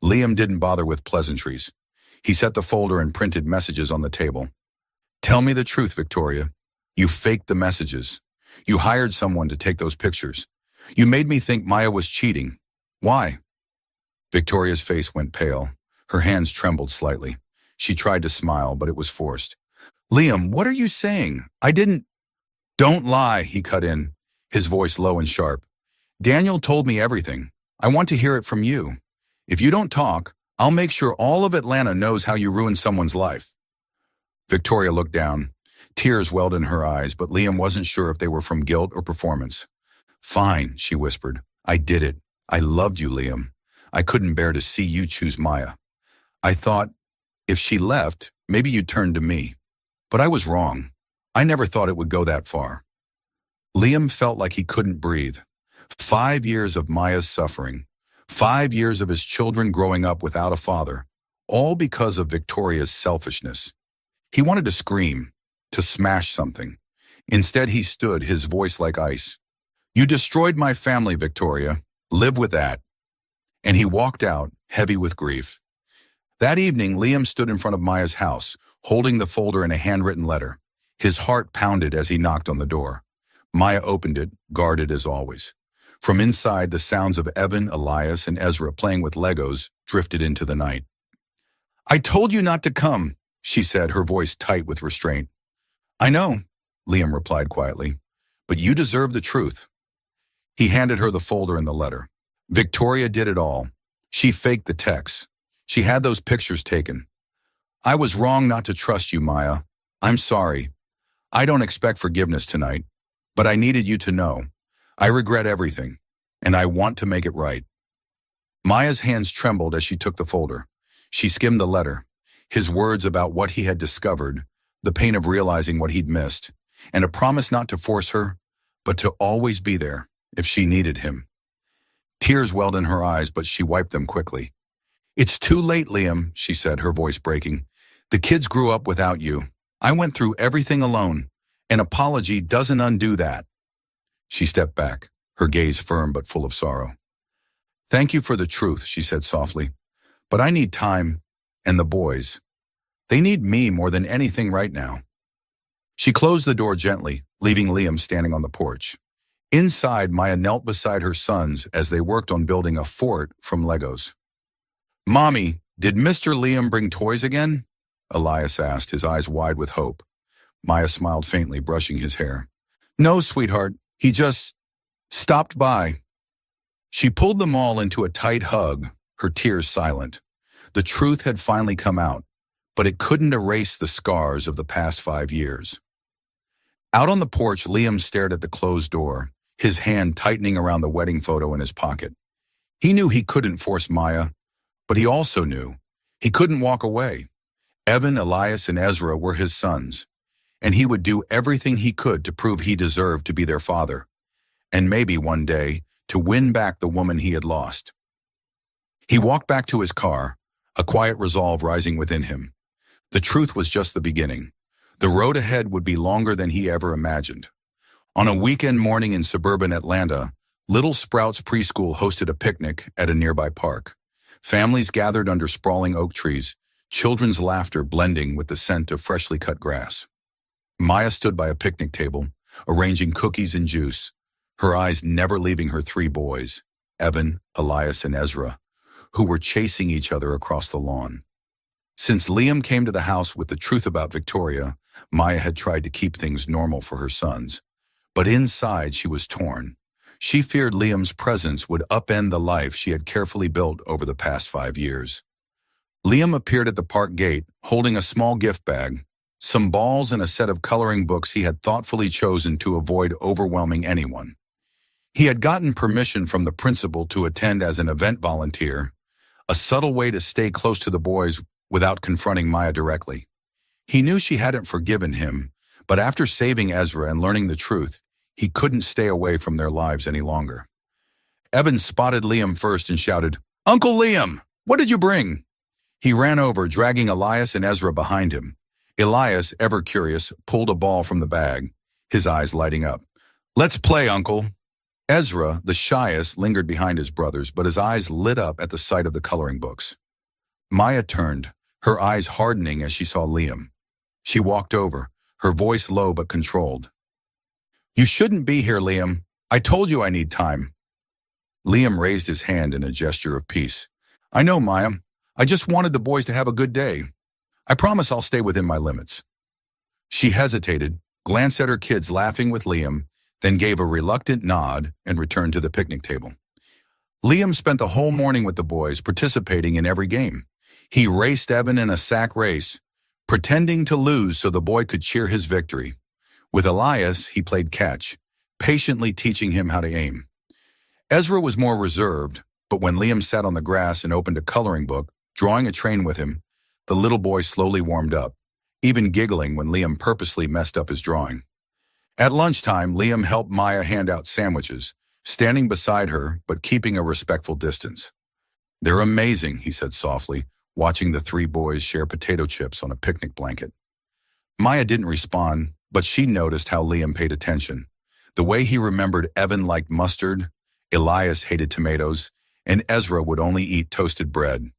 [SPEAKER 1] Liam didn't bother with pleasantries. He set the folder and printed messages on the table. "Tell me the truth, Victoria. You faked the messages. You hired someone to take those pictures. You made me think Maya was cheating. Why?" Victoria's face went pale. Her hands trembled slightly. She tried to smile, but it was forced. "Liam, what are you saying? I didn't—" "Don't lie," he cut in, his voice low and sharp. "Daniel told me everything. I want to hear it from you. If you don't talk, I'll make sure all of Atlanta knows how you ruined someone's life." Victoria looked down. Tears welled in her eyes, but Liam wasn't sure if they were from guilt or performance. "Fine," she whispered. "I did it. I loved you, Liam. I couldn't bear to see you choose Maya. I thought, if she left, maybe you'd turn to me. But I was wrong. I never thought it would go that far." Liam felt like he couldn't breathe. 5 years of Maya's suffering. 5 years of his children growing up without a father. All because of Victoria's selfishness. He wanted to scream, to smash something. Instead, he stood, his voice like ice. "You destroyed my family, Victoria. Live with that." And he walked out, heavy with grief. That evening, Liam stood in front of Maya's house, holding the folder and a handwritten letter. His heart pounded as he knocked on the door. Maya opened it, guarded as always. From inside, the sounds of Evan, Elias, and Ezra playing with Legos drifted into the night. "I told you not to come," she said, her voice tight with restraint. "I know," Liam replied quietly, "but you deserve the truth." He handed her the folder and the letter. Victoria did it all. She faked the texts. She had those pictures taken. "I was wrong not to trust you, Maya. I'm sorry. I don't expect forgiveness tonight, but I needed you to know. I regret everything, and I want to make it right." Maya's hands trembled as she took the folder. She skimmed the letter, his words about what he had discovered, the pain of realizing what he'd missed, and a promise not to force her, but to always be there if she needed him. Tears welled in her eyes, but she wiped them quickly. "It's too late, Liam," she said, her voice breaking. "The kids grew up without you. I went through everything alone. An apology doesn't undo that." She stepped back, her gaze firm but full of sorrow. "Thank you for the truth," she said softly. "But I need time, and the boys. They need me more than anything right now." She closed the door gently, leaving Liam standing on the porch. Inside, Maya knelt beside her sons as they worked on building a fort from Legos. "Mommy, did Mr. Liam bring toys again?" Elias asked, his eyes wide with hope. Maya smiled faintly, brushing his hair. "No, sweetheart, he just stopped by." She pulled them all into a tight hug, her tears silent. The truth had finally come out, but it couldn't erase the scars of the past 5 years. Out on the porch, Liam stared at the closed door, his hand tightening around the wedding photo in his pocket. He knew he couldn't force Maya, but he also knew he couldn't walk away. Evan, Elias, and Ezra were his sons, and he would do everything he could to prove he deserved to be their father, and maybe one day to win back the woman he had lost. He walked back to his car, a quiet resolve rising within him. The truth was just the beginning. The road ahead would be longer than he ever imagined. On a weekend morning in suburban Atlanta, Little Sprouts Preschool hosted a picnic at a nearby park. Families gathered under sprawling oak trees, children's laughter blending with the scent of freshly cut grass. Maya stood by a picnic table, arranging cookies and juice, her eyes never leaving her 3 boys, Evan, Elias, and Ezra, who were chasing each other across the lawn. Since Liam came to the house with the truth about Victoria, Maya had tried to keep things normal for her sons. But inside, she was torn. She feared Liam's presence would upend the life she had carefully built over the past 5 years. Liam appeared at the park gate, holding a small gift bag, some balls and a set of coloring books he had thoughtfully chosen to avoid overwhelming anyone. He had gotten permission from the principal to attend as an event volunteer, a subtle way to stay close to the boys without confronting Maya directly. He knew she hadn't forgiven him, but after saving Ezra and learning the truth, he couldn't stay away from their lives any longer. Evan spotted Liam first and shouted, "Uncle Liam, what did you bring?" He ran over, dragging Elias and Ezra behind him. Elias, ever curious, pulled a ball from the bag, his eyes lighting up. "Let's play, Uncle." Ezra, the shyest, lingered behind his brothers, but his eyes lit up at the sight of the coloring books. Maya turned, her eyes hardening as she saw Liam. She walked over, her voice low but controlled. "You shouldn't be here, Liam. I told you I need time." Liam raised his hand in a gesture of peace. "I know, Maya. I just wanted the boys to have a good day. I promise I'll stay within my limits." She hesitated, glanced at her kids laughing with Liam, then gave a reluctant nod and returned to the picnic table. Liam spent the whole morning with the boys, participating in every game. He raced Evan in a sack race, pretending to lose so the boy could cheer his victory. With Elias, he played catch, patiently teaching him how to aim. Ezra was more reserved, but when Liam sat on the grass and opened a coloring book, drawing a train with him, the little boy slowly warmed up, even giggling when Liam purposely messed up his drawing. At lunchtime, Liam helped Maya hand out sandwiches, standing beside her but keeping a respectful distance. "They're amazing," he said softly, watching the three boys share potato chips on a picnic blanket. Maya didn't respond, but she noticed how Liam paid attention. The way he remembered Evan liked mustard, Elias hated tomatoes, and Ezra would only eat toasted bread.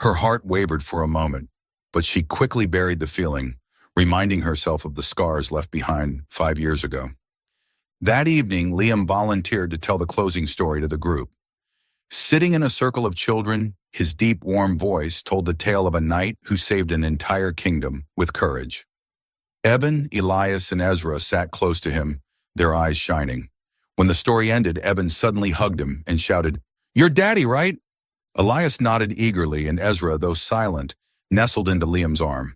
[SPEAKER 1] Her heart wavered for a moment, but she quickly buried the feeling, reminding herself of the scars left behind 5 years ago. That evening, Liam volunteered to tell the closing story to the group. Sitting in a circle of children, his deep, warm voice told the tale of a knight who saved an entire kingdom with courage. Evan, Elias, and Ezra sat close to him, their eyes shining. When the story ended, Evan suddenly hugged him and shouted, "You're Daddy, right?" Elias nodded eagerly, and Ezra, though silent, nestled into Liam's arm.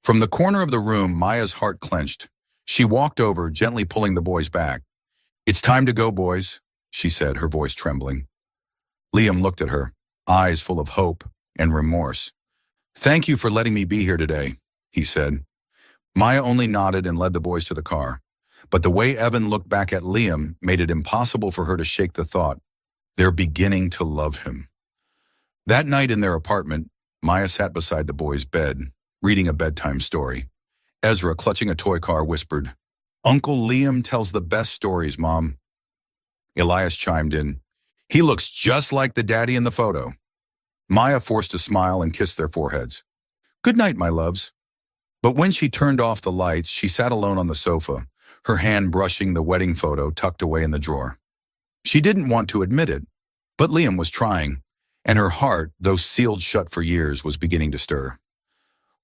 [SPEAKER 1] From the corner of the room, Maya's heart clenched. She walked over, gently pulling the boys back. "It's time to go, boys," she said, her voice trembling. Liam looked at her, eyes full of hope and remorse. "Thank you for letting me be here today," he said. Maya only nodded and led the boys to the car. But the way Evan looked back at Liam made it impossible for her to shake the thought, they're beginning to love him. That night in their apartment, Maya sat beside the boys' bed, reading a bedtime story. Ezra, clutching a toy car, whispered, "Uncle Liam tells the best stories, Mom." Elias chimed in, "He looks just like the daddy in the photo." Maya forced a smile and kissed their foreheads. "Good night, my loves." But when she turned off the lights, she sat alone on the sofa, her hand brushing the wedding photo tucked away in the drawer. She didn't want to admit it, but Liam was trying, and her heart, though sealed shut for years, was beginning to stir.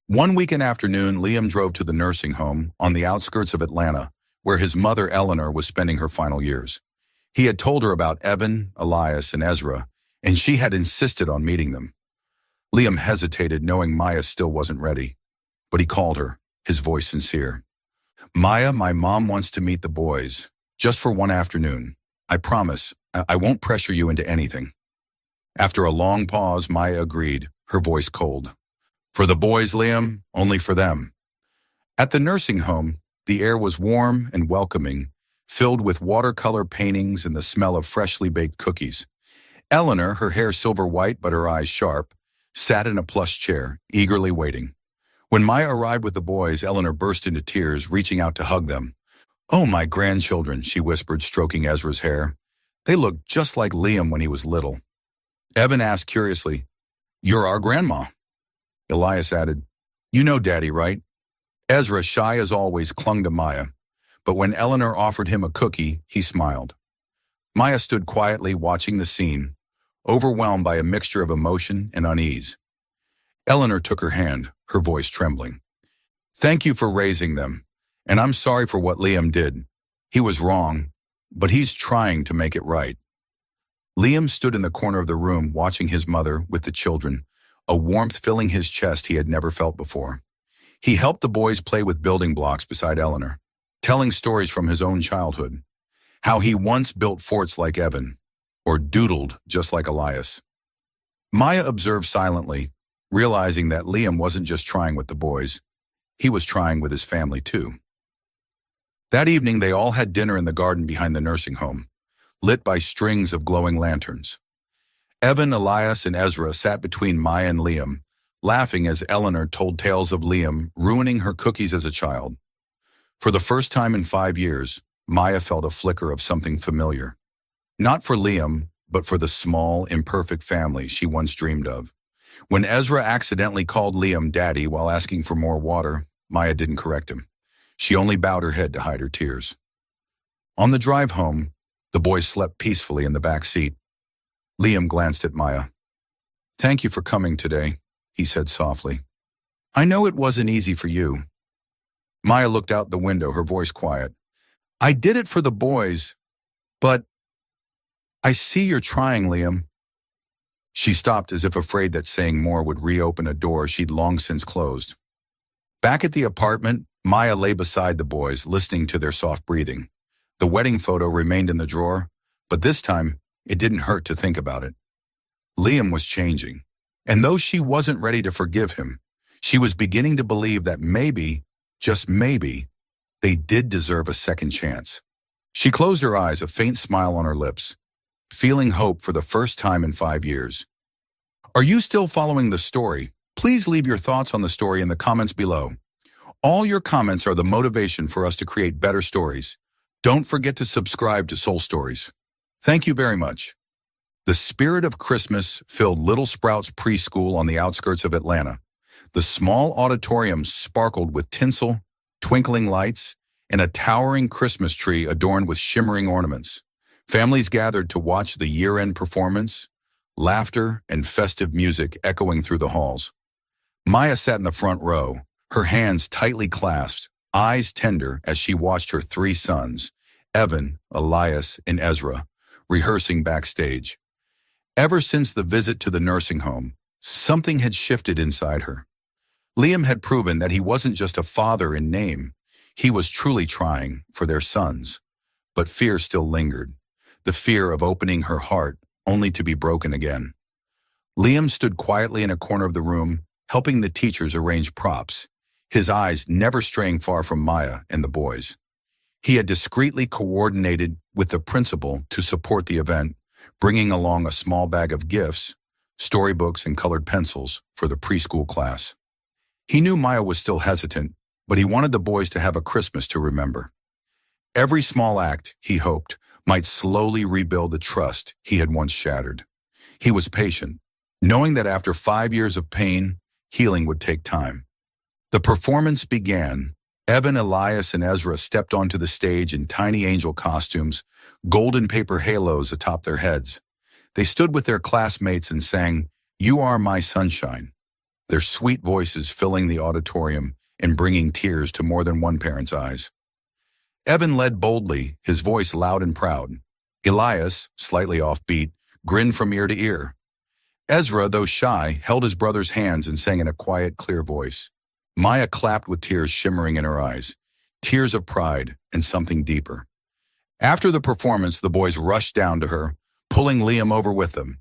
[SPEAKER 1] One weekend afternoon, Liam drove to the nursing home on the outskirts of Atlanta, where his mother, Eleanor, was spending her final years. He had told her about Evan, Elias, and Ezra, and she had insisted on meeting them. Liam hesitated, knowing Maya still wasn't ready, but he called her, his voice sincere. "Maya, my mom wants to meet the boys, just for one afternoon. I promise, I won't pressure you into anything." After a long pause, Maya agreed, her voice cold. "For the boys, Liam, only for them." At the nursing home, the air was warm and welcoming, filled with watercolor paintings and the smell of freshly baked cookies. Eleanor, her hair silver white but her eyes sharp, sat in a plush chair, eagerly waiting. When Maya arrived with the boys, Eleanor burst into tears, reaching out to hug them. "Oh, my grandchildren," she whispered, stroking Ezra's hair. "They look just like Liam when he was little." Evan asked curiously, "You're our grandma?" Elias added, "You know Daddy, right?" Ezra, shy as always, clung to Maya, but when Eleanor offered him a cookie, he smiled. Maya stood quietly watching the scene, overwhelmed by a mixture of emotion and unease. Eleanor took her hand, her voice trembling. "Thank you for raising them, and I'm sorry for what Liam did. He was wrong, but he's trying to make it right." Liam stood in the corner of the room watching his mother with the children, a warmth filling his chest he had never felt before. He helped the boys play with building blocks beside Eleanor, telling stories from his own childhood. how he once built forts like Evan, or doodled just like Elias. Maya observed silently, realizing that Liam wasn't just trying with the boys, he was trying with his family too. That evening they all had dinner in the garden behind the nursing home, lit by strings of glowing lanterns. Evan, Elias, and Ezra sat between Maya and Liam, laughing as Eleanor told tales of Liam ruining her cookies as a child. For the first time in 5 years, Maya felt a flicker of something familiar. Not for Liam, but for the small, imperfect family she once dreamed of. When Ezra accidentally called Liam Daddy while asking for more water, Maya didn't correct him. She only bowed her head to hide her tears. On the drive home, the boys slept peacefully in the back seat. Liam glanced at Maya. "Thank you for coming today," he said softly. "I know it wasn't easy for you." Maya looked out the window, her voice quiet. "I did it for the boys, but I see you're trying, Liam." She stopped as if afraid that saying more would reopen a door she'd long since closed. Back at the apartment, Maya lay beside the boys, listening to their soft breathing. The wedding photo remained in the drawer, but this time, it didn't hurt to think about it. Liam was changing, and though she wasn't ready to forgive him, she was beginning to believe that maybe, just maybe, they did deserve a second chance. She closed her eyes, a faint smile on her lips, feeling hope for the first time in 5 years. Are you still following the story? Please leave your thoughts on the story in the comments below. All your comments are the motivation for us to create better stories. Don't forget to subscribe to Soul Stories. Thank you very much. The spirit of Christmas filled Little Sprouts Preschool on the outskirts of Atlanta. The small auditorium sparkled with tinsel, twinkling lights, and a towering Christmas tree adorned with shimmering ornaments. Families gathered to watch the year-end performance, laughter and festive music echoing through the halls. Maya sat in the front row, her hands tightly clasped, eyes tender as she watched her 3 sons, Evan, Elias, and Ezra, rehearsing backstage. Ever since the visit to the nursing home, something had shifted inside her. Liam had proven that he wasn't just a father in name, he was truly trying for their sons. But fear still lingered, the fear of opening her heart only to be broken again. Liam stood quietly in a corner of the room, helping the teachers arrange props, his eyes never straying far from Maya and the boys. He had discreetly coordinated with the principal to support the event, bringing along a small bag of gifts, storybooks, and colored pencils for the preschool class. He knew Maya was still hesitant, but he wanted the boys to have a Christmas to remember. Every small act, he hoped, might slowly rebuild the trust he had once shattered. He was patient, knowing that after 5 years of pain, healing would take time. The performance began. Evan, Elias, and Ezra stepped onto the stage in tiny angel costumes, golden paper halos atop their heads. They stood with their classmates and sang, "You Are My Sunshine," their sweet voices filling the auditorium and bringing tears to more than one parent's eyes. Evan led boldly, his voice loud and proud. Elias, slightly offbeat, grinned from ear to ear. Ezra, though shy, held his brother's hands and sang in a quiet, clear voice. Maya clapped with tears shimmering in her eyes, tears of pride and something deeper. After the performance, the boys rushed down to her, pulling Liam over with them.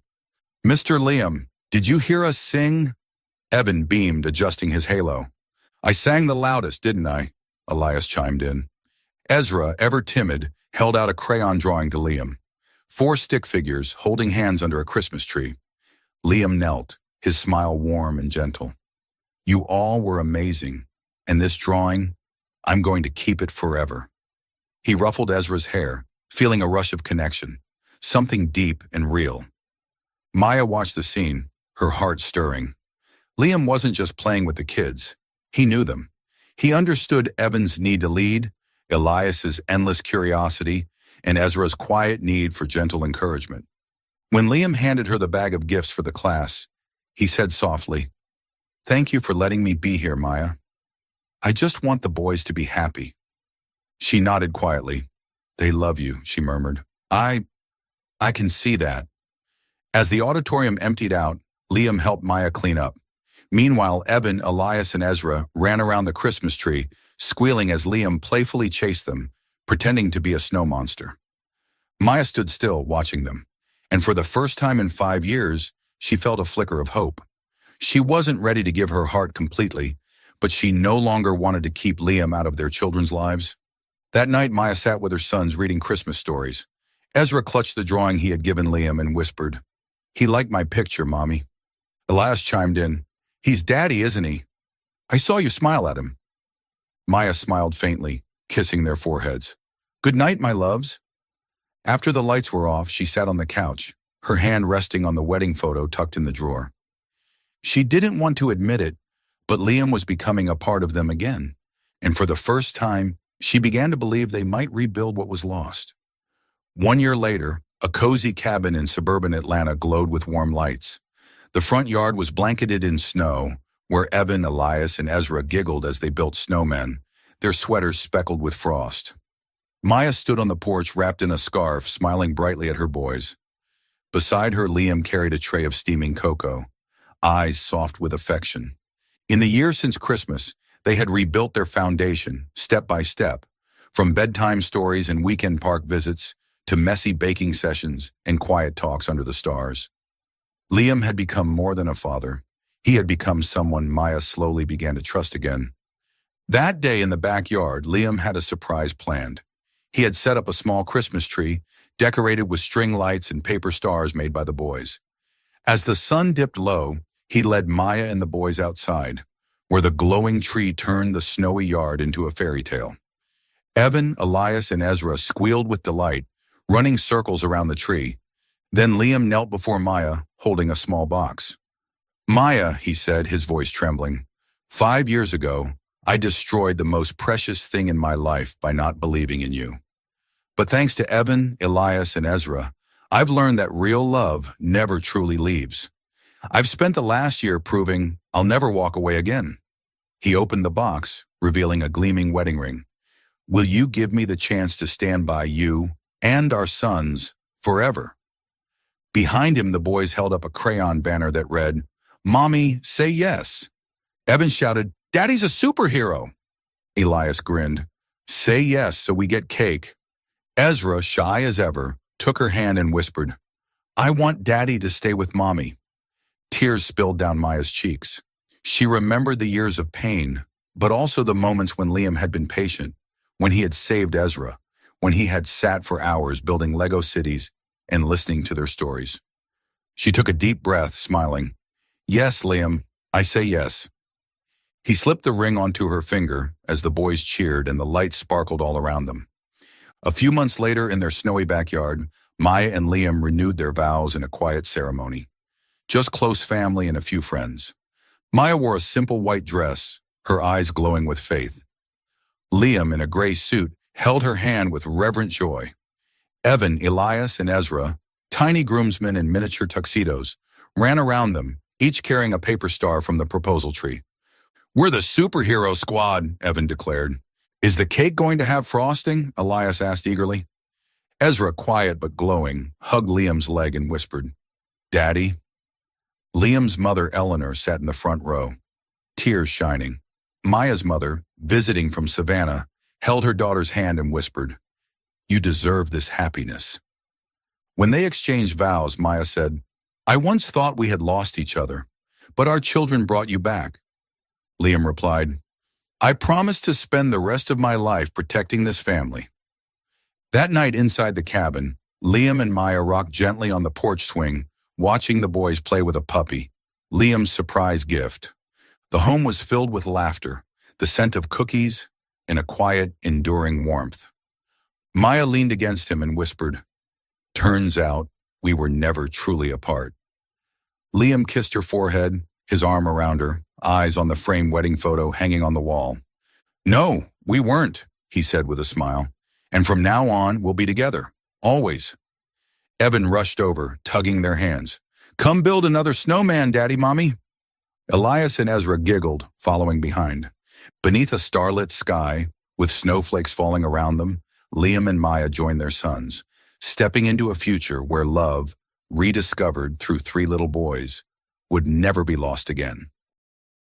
[SPEAKER 1] "Mr. Liam, did you hear us sing?" Evan beamed, adjusting his halo. "I sang the loudest, didn't I?" Elias chimed in. Ezra, ever timid, held out a crayon drawing to Liam. 4 stick figures holding hands under a Christmas tree. Liam knelt, his smile warm and gentle. "You all were amazing, and this drawing, I'm going to keep it forever." He ruffled Ezra's hair, feeling a rush of connection, something deep and real. Maya watched the scene, her heart stirring. Liam wasn't just playing with the kids. He knew them. He understood Evan's need to lead, Elias's endless curiosity, and Ezra's quiet need for gentle encouragement. When Liam handed her the bag of gifts for the class, he said softly, "Thank you for letting me be here, Maya. I just want the boys to be happy." She nodded quietly. "They love you," she murmured. I can see that." As the auditorium emptied out, Liam helped Maya clean up. Meanwhile, Evan, Elias, and Ezra ran around the Christmas tree, squealing as Liam playfully chased them, pretending to be a snow monster. Maya stood still, watching them, and for the first time in 5 years, she felt a flicker of hope. She wasn't ready to give her heart completely, but she no longer wanted to keep Liam out of their children's lives. That night, Maya sat with her sons reading Christmas stories. Ezra clutched the drawing he had given Liam and whispered, "He liked my picture, Mommy." Elias chimed in, "He's Daddy, isn't he? I saw you smile at him." Maya smiled faintly, kissing their foreheads. "Good night, my loves." After the lights were off, she sat on the couch, her hand resting on the wedding photo tucked in the drawer. She didn't want to admit it, but Liam was becoming a part of them again, and for the first time, she began to believe they might rebuild what was lost. 1 year later, a cozy cabin in suburban Atlanta glowed with warm lights. The front yard was blanketed in snow, where Evan, Elias, and Ezra giggled as they built snowmen, their sweaters speckled with frost. Maya stood on the porch wrapped in a scarf, smiling brightly at her boys. Beside her, Liam carried a tray of steaming cocoa, eyes soft with affection. In the years since Christmas, they had rebuilt their foundation, step by step, from bedtime stories and weekend park visits to messy baking sessions and quiet talks under the stars. Liam had become more than a father. He had become someone Maya slowly began to trust again. That day in the backyard, Liam had a surprise planned. He had set up a small Christmas tree, decorated with string lights and paper stars made by the boys. As the sun dipped low, he led Maya and the boys outside, where the glowing tree turned the snowy yard into a fairy tale. Evan, Elias, and Ezra squealed with delight, running circles around the tree. Then Liam knelt before Maya, holding a small box. "Maya," he said, his voice trembling, "5 years ago, I destroyed the most precious thing in my life by not believing in you. But thanks to Evan, Elias, and Ezra, I've learned that real love never truly leaves. I've spent the last year proving I'll never walk away again." He opened the box, revealing a gleaming wedding ring. "Will you give me the chance to stand by you and our sons forever?" Behind him, the boys held up a crayon banner that read, "Mommy, say yes." Evan shouted, "Daddy's a superhero." Elias grinned, "Say yes so we get cake." Ezra, shy as ever, took her hand and whispered, "I want Daddy to stay with Mommy." Tears spilled down Maya's cheeks. She remembered the years of pain, but also the moments when Liam had been patient, when he had saved Ezra, when he had sat for hours building Lego cities and listening to their stories. She took a deep breath, smiling. "Yes, Liam, I say yes." He slipped the ring onto her finger as the boys cheered and the lights sparkled all around them. A few months later, in their snowy backyard, Maya and Liam renewed their vows in a quiet ceremony. Just close family and a few friends. Maya wore a simple white dress, her eyes glowing with faith. Liam, in a gray suit, held her hand with reverent joy. Evan, Elias, and Ezra, tiny groomsmen in miniature tuxedos, ran around them, each carrying a paper star from the proposal tree. "We're the superhero squad," Evan declared. "Is the cake going to have frosting?" Elias asked eagerly. Ezra, quiet but glowing, hugged Liam's leg and whispered, "Daddy." Liam's mother, Eleanor, sat in the front row, tears shining. Maya's mother, visiting from Savannah, held her daughter's hand and whispered, "You deserve this happiness." When they exchanged vows, Maya said, "I once thought we had lost each other, but our children brought you back." Liam replied, "I promise to spend the rest of my life protecting this family." That night inside the cabin, Liam and Maya rocked gently on the porch swing, watching the boys play with a puppy, Liam's surprise gift. The home was filled with laughter, the scent of cookies, and a quiet, enduring warmth. Maya leaned against him and whispered, "Turns out we were never truly apart." Liam kissed her forehead, his arm around her, eyes on the framed wedding photo hanging on the wall. "No, we weren't," he said with a smile. "And from now on, we'll be together, always." Evan rushed over, tugging their hands. "Come build another snowman, Daddy, Mommy." Elias and Ezra giggled, following behind. Beneath a starlit sky, with snowflakes falling around them, Liam and Maya joined their sons, stepping into a future where love, rediscovered through 3 little boys, would never be lost again.